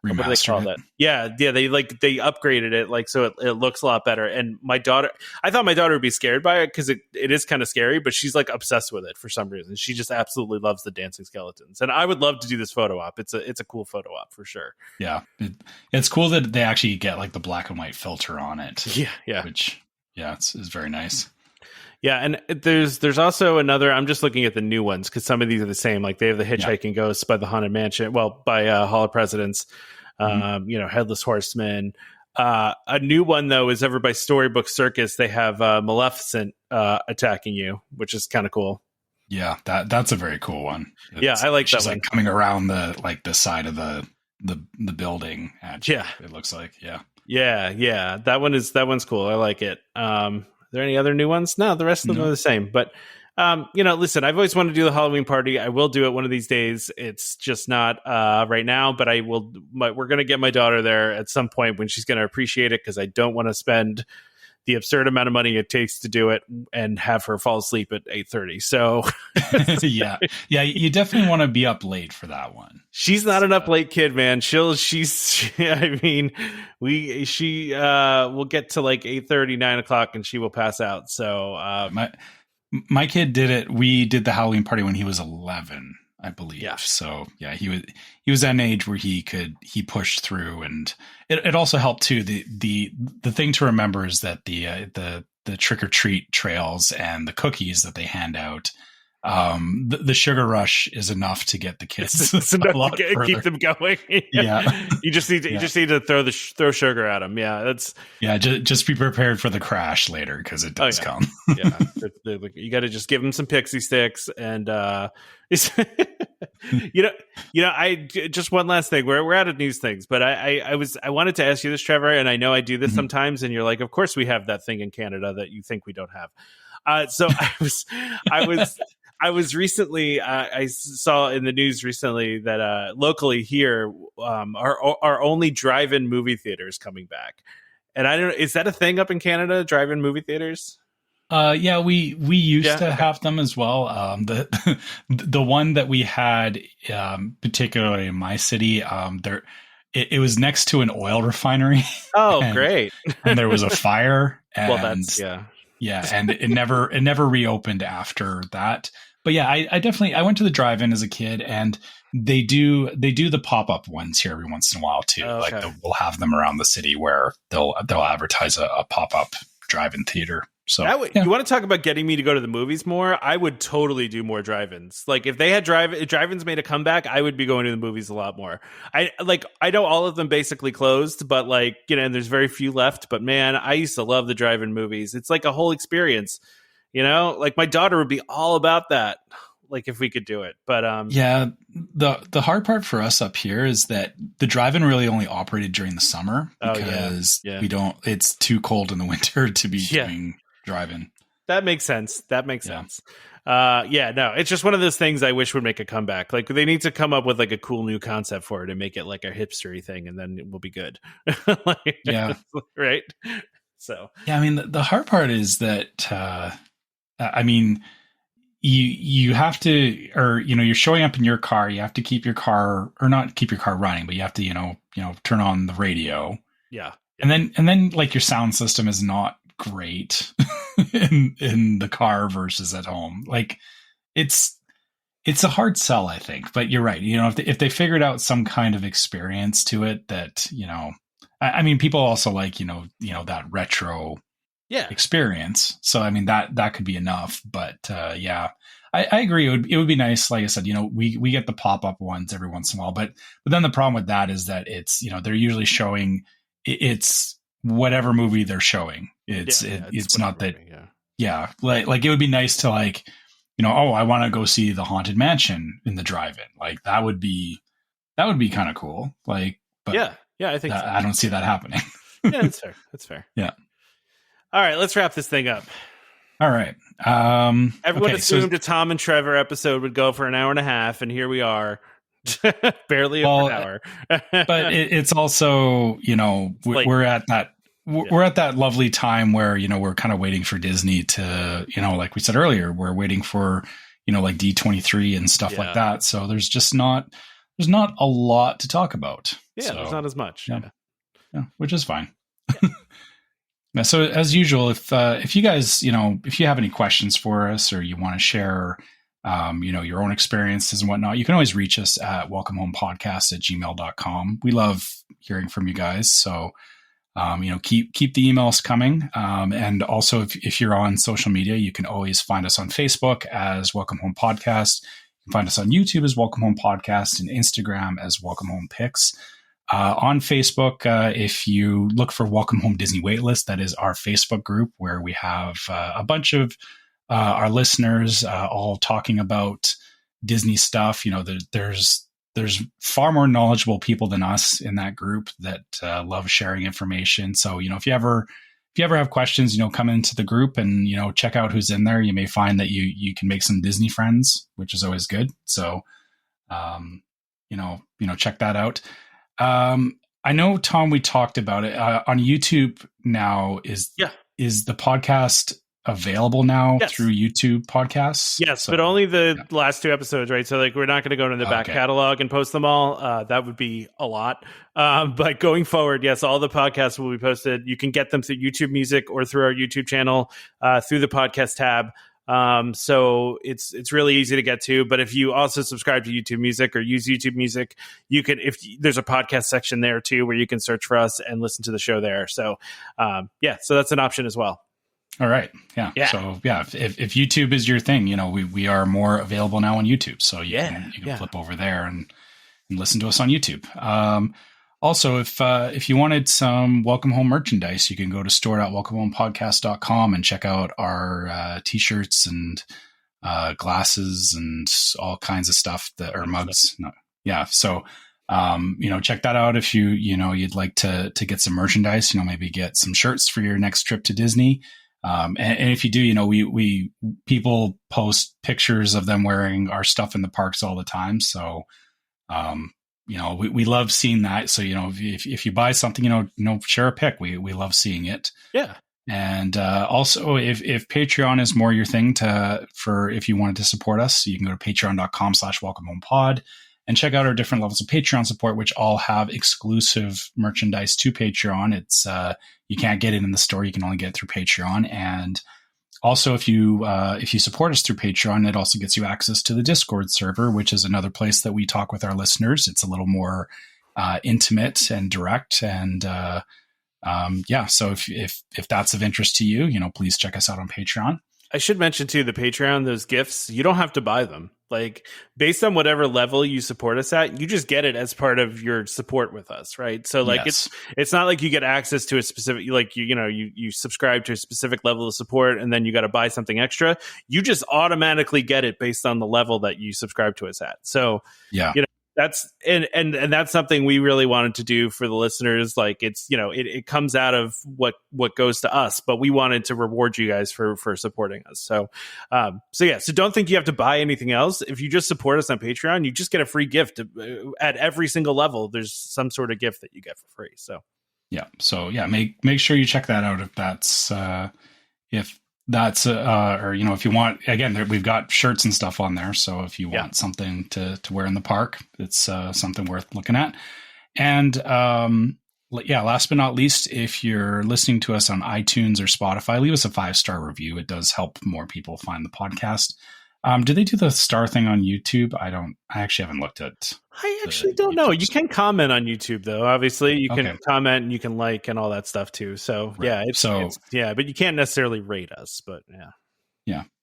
[SPEAKER 2] what do they call that? Yeah, they upgraded it like so it looks a lot better. And I thought my daughter would be scared by it because it is kind of scary, but she's like obsessed with it for some reason. She just absolutely loves the dancing skeletons. And I would love to do this photo op. It's a cool photo op for sure.
[SPEAKER 3] Yeah, it's cool that they actually get like the black and white filter on it.
[SPEAKER 2] Yeah.
[SPEAKER 3] Which it's very nice.
[SPEAKER 2] Yeah, and there's also another. I'm just looking at the new ones because some of these are the same. Like they have the Hitchhiking Ghosts by the Haunted Mansion. Well, by Hall of Presidents. Headless Horseman. A new one though is over by Storybook Circus. They have Maleficent attacking you, which is kind of cool.
[SPEAKER 3] Yeah, that's a very cool one.
[SPEAKER 2] I like that one.
[SPEAKER 3] Like coming around the side of the building. Actually, it looks like
[SPEAKER 2] yeah. That one's cool. I like it. Are there any other new ones? No, the rest of them are the same. But listen, I've always wanted to do the Halloween party. I will do it one of these days. It's just not right now, but I will. We're going to get my daughter there at some point when she's going to appreciate it, because I don't want to spend the absurd amount of money it takes to do it and have her fall asleep at 8:30. So
[SPEAKER 3] yeah, you definitely want to be up late for that one.
[SPEAKER 2] She's not an up late kid, man. We'll get to like 8:30, 9 o'clock and she will pass out. So
[SPEAKER 3] my kid did it. We did the Halloween party when he was 11, I believe.
[SPEAKER 2] Yeah.
[SPEAKER 3] So yeah, he was at an age where he pushed through, and it also helped too. The thing to remember is that the trick or treat trails and the cookies that they hand out, the sugar rush is enough to get the kids
[SPEAKER 2] it's enough to keep them going.
[SPEAKER 3] Yeah.
[SPEAKER 2] You just need to throw sugar at them. Yeah,
[SPEAKER 3] just be prepared for the crash later, because it does come.
[SPEAKER 2] Yeah, you got to just give them some pixie sticks and I just one last thing. We're out of news things, but I wanted to ask you this, Trevor, and I know I do this sometimes, and you're like, of course we have that thing in Canada that you think we don't have. So I was recently, I saw in the news recently that locally here, our only drive-in movie theater is coming back. And I don't know, is that a thing up in Canada, drive-in movie theaters?
[SPEAKER 3] Yeah, we used to have them as well. The one that we had, particularly in my city, it was next to an oil refinery.
[SPEAKER 2] Oh, great!
[SPEAKER 3] And there was a fire. And,
[SPEAKER 2] well, that's
[SPEAKER 3] yeah, and it never reopened after that. But yeah, I went to the drive-in as a kid, and they do the pop-up ones here every once in a while too.
[SPEAKER 2] Okay.
[SPEAKER 3] Like we'll have them around the city where they'll advertise a pop-up drive-in theater. So
[SPEAKER 2] you want to talk about getting me to go to the movies more? I would totally do more drive-ins. Like if they had drive-ins made a comeback, I would be going to the movies a lot more. I know all of them basically closed, but and there's very few left. But man, I used to love the drive-in movies. It's like a whole experience. Like my daughter would be all about that. Like if we could do it, but
[SPEAKER 3] the hard part for us up here is that the drive-in really only operated during the summer because we don't. It's too cold in the winter to be doing drive-in.
[SPEAKER 2] That makes sense. Sense. No, it's just one of those things I wish would make a comeback. Like they need to come up with like a cool new concept for it and make it like a hipstery thing, and then it will be good. Right. So
[SPEAKER 3] yeah, I mean the hard part is that you have to, or you're showing up in your car, you have to keep your car, or not keep your car running, but you have to turn on the radio.
[SPEAKER 2] Yeah.
[SPEAKER 3] And then like your sound system is not great in the car versus at home. Like it's a hard sell, I think. But you're right. If they figured out some kind of experience to it that, I mean, people also like, that retro experience. So, I mean, that could be enough. But I agree. It would be nice. Like I said, we get the pop-up ones every once in a while, but then the problem with that is that it's, they're usually showing it's whatever movie they're showing. It's not that.
[SPEAKER 2] Movie,
[SPEAKER 3] like it would be nice to like oh, I want to go see the Haunted Mansion in the drive-in. Like that would be kind of cool. Like, but
[SPEAKER 2] yeah, I think so.
[SPEAKER 3] I don't see that happening.
[SPEAKER 2] Yeah, that's fair. That's fair.
[SPEAKER 3] Yeah.
[SPEAKER 2] All right, let's wrap this thing up.
[SPEAKER 3] All right.
[SPEAKER 2] Everyone
[SPEAKER 3] okay,
[SPEAKER 2] assumed a Tom and Trevor episode would go for an hour and a half, and here we are, barely over an hour.
[SPEAKER 3] But it's also, we're at that. We're at that lovely time where, we're kind of waiting for Disney to, like we said earlier, we're waiting for, like D23 and stuff like that. So there's not a lot to talk about.
[SPEAKER 2] Yeah, there's not as much.
[SPEAKER 3] Yeah, which is fine. Yeah. So as usual, if you guys, if you have any questions for us or you want to share, your own experiences and whatnot, you can always reach us at welcomehomepodcast@gmail.com. We love hearing from you guys. So, keep the emails coming. And also if you're on social media, you can always find us on Facebook as Welcome Home Podcast. You can find us on YouTube as Welcome Home Podcast and Instagram as Welcome Home Pics. On Facebook, if you look for Welcome Home Disney Waitlist, that is our Facebook group where we have a bunch of our listeners all talking about Disney stuff. There's far more knowledgeable people than us in that group that love sharing information. So, if you ever have questions, come into the group and, check out who's in there. You may find that you can make some Disney friends, which is always good. So, check that out. I know, Tom, we talked about it on YouTube now. Is the podcast available now through YouTube podcasts?
[SPEAKER 2] Yes, but only the last 2 episodes, right? So we're not going to go into the back catalog and post them all. That would be a lot. But going forward, yes, all the podcasts will be posted. You can get them through YouTube Music or through our YouTube channel, through the podcast tab. So it's really easy to get to, but if you also subscribe to YouTube Music or use YouTube Music, you can, there's a podcast section there too, where you can search for us and listen to the show there. So, so that's an option as well.
[SPEAKER 3] All right. Yeah. So if YouTube is your thing, we are more available now on YouTube. So you can flip over there and listen to us on YouTube. Also, if you wanted some Welcome Home merchandise, you can go to store.welcomehomepodcast.com and check out our t-shirts and glasses and all kinds of stuff that are mugs. So check that out if you'd like to get some merchandise. Maybe get some shirts for your next trip to Disney. And if you do, we people post pictures of them wearing our stuff in the parks all the time. So. We love seeing that. So, if you buy something, share a pic. We love seeing it. Yeah. And also, if Patreon is more your thing if you wanted to support us, you can go to patreon.com/welcomehomepod and check out our different levels of Patreon support, which all have exclusive merchandise to Patreon. It's you can't get it in the store. You can only get it through Patreon. And also, if you support us through Patreon, it also gets you access to the Discord server, which is another place that we talk with our listeners. It's a little more intimate and direct. And so if that's of interest to you, please check us out on Patreon.
[SPEAKER 2] I should mention too, the Patreon, those gifts, you don't have to buy them. Like based on whatever level you support us at, you just get it as part of your support with us, right? So it's not like you get access to a specific, like you subscribe to a specific level of support and then you got to buy something extra. You just automatically get it based on the level that you subscribe to us at. So that's and that's something we really wanted to do for the listeners. Like it's it comes out of what goes to us, but we wanted to reward you guys for supporting us. So so don't think you have to buy anything else. If you just support us on Patreon, you just get a free gift at every single level. There's some sort of gift that you get for free. So
[SPEAKER 3] make sure you check that out if that's or if you want, again, we've got shirts and stuff on there. So if you want something to wear in the park, it's something worth looking at. And last but not least, if you're listening to us on iTunes or Spotify, leave us a 5-star review. It does help more people find the podcast. Do they do the star thing on YouTube? I actually haven't looked at.
[SPEAKER 2] I actually don't know. You can comment on YouTube though. Obviously, you can comment and you can like and all that stuff too. So but you can't necessarily rate us. But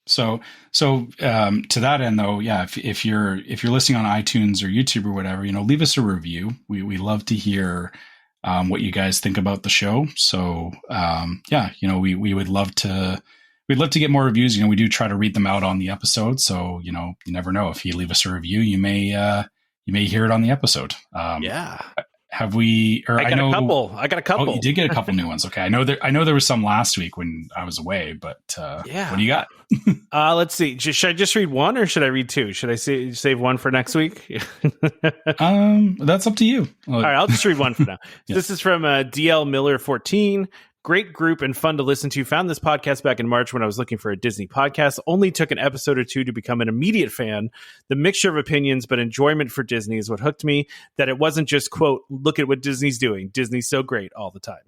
[SPEAKER 3] So to that end though, if you're listening on iTunes or YouTube or whatever, leave us a review. We love to hear what you guys think about the show. So we would love to. we'd love to get more reviews. We do try to read them out on the episode. So, you never know. If you leave us a review, you may hear it on the episode.
[SPEAKER 2] Yeah.
[SPEAKER 3] Have we? Or
[SPEAKER 2] I got a couple.
[SPEAKER 3] Oh, you did get a couple new ones. Okay, I know there was some last week when I was away, but
[SPEAKER 2] yeah.
[SPEAKER 3] What do you got?
[SPEAKER 2] Let's see. Should I just read one, or should I read two? Should I save one for next week?
[SPEAKER 3] That's up to you.
[SPEAKER 2] All right, I'll just read one for now.
[SPEAKER 3] Yeah.
[SPEAKER 2] This is from DL Miller 14. Great group and fun to listen to. Found this podcast back in March when I was looking for a Disney podcast. Only took an episode or two to become an immediate fan. The mixture of opinions but enjoyment for Disney is what hooked me. That it wasn't just, quote, look at what Disney's doing. Disney's so great all the time.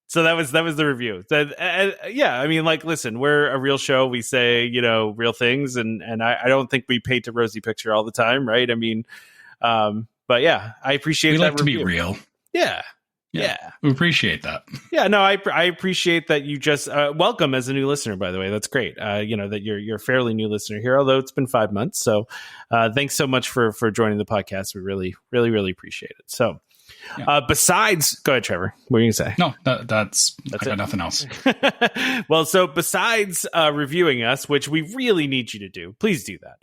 [SPEAKER 2] So that was the review. Yeah, I mean, listen, we're a real show. We say, real things, and I don't think we paint a rosy picture all the time, right? I mean, but yeah, I appreciate that.
[SPEAKER 3] We like to
[SPEAKER 2] review.
[SPEAKER 3] be real.
[SPEAKER 2] Yeah,
[SPEAKER 3] we appreciate that.
[SPEAKER 2] Yeah, no, I appreciate that you just welcome as a new listener. By the way, that's great. That you're a fairly new listener here, although it's been 5 months. So, thanks so much for joining the podcast. We really, really, really appreciate it. So, besides, go ahead, Trevor. What are you gonna say?
[SPEAKER 3] No, that's I got nothing else.
[SPEAKER 2] Well, so besides reviewing us, which we really need you to do, please do that.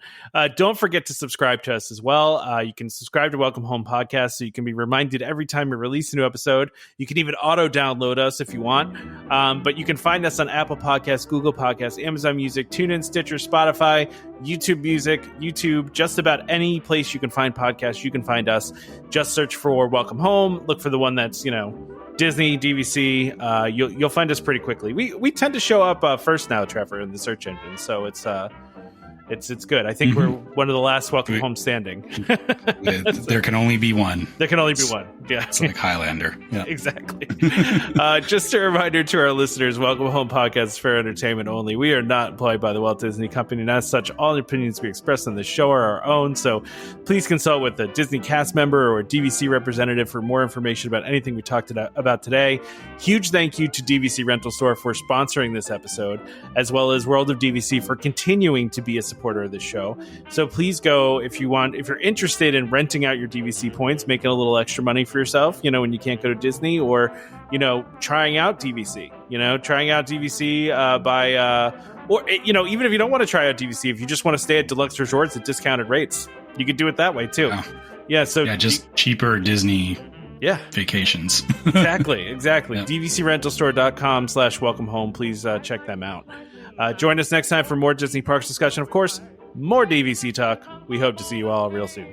[SPEAKER 2] Don't forget to subscribe to us as well. You can subscribe to Welcome Home Podcast so you can be reminded every time we release a new episode. You can even auto download us if you want. But you can find us on Apple Podcasts, Google Podcasts, Amazon Music, TuneIn, Stitcher, Spotify, YouTube Music, YouTube, just about any place you can find podcasts, you can find us. Just search for Welcome Home. Look for the one that's, Disney, DVC. You'll find us pretty quickly. We tend to show up first now, Trevor, in the search engine. So it's good. I think we're one of the last Welcome Home standing.
[SPEAKER 3] There can only be one.
[SPEAKER 2] There can only be one. Yeah.
[SPEAKER 3] It's like Highlander. Yeah.
[SPEAKER 2] Exactly. Just a reminder to our listeners, Welcome Home Podcast is for entertainment only. We are not employed by the Walt Disney Company, and as such, all opinions we express on this show are our own. So please consult with a Disney cast member or a DVC representative for more information about anything we talked about today. Huge thank you to DVC Rental Store for sponsoring this episode, as well as World of DVC for continuing to be a supporter of this show. So please go if you're interested in renting out your DVC points, making a little extra money for yourself, when you can't go to Disney, or trying out DVC, even if you don't want to try out DVC, if you just want to stay at deluxe resorts at discounted rates, you could do it that way too.
[SPEAKER 3] Just cheaper Disney vacations.
[SPEAKER 2] Exactly. Yeah. DVCrentalstore.com/welcome home. Please check them out. Join us next time for more Disney Parks discussion. Of course, more DVC talk. We hope to see you all real soon.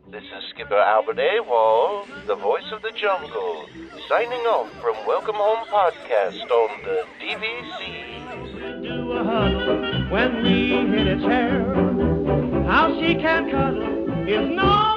[SPEAKER 1] This is Skipper Albert Awol, the voice of the jungle, signing off from Welcome Home Podcast on the DVC.
[SPEAKER 4] Do a huddle when we hit its hair. How she can cuddle is no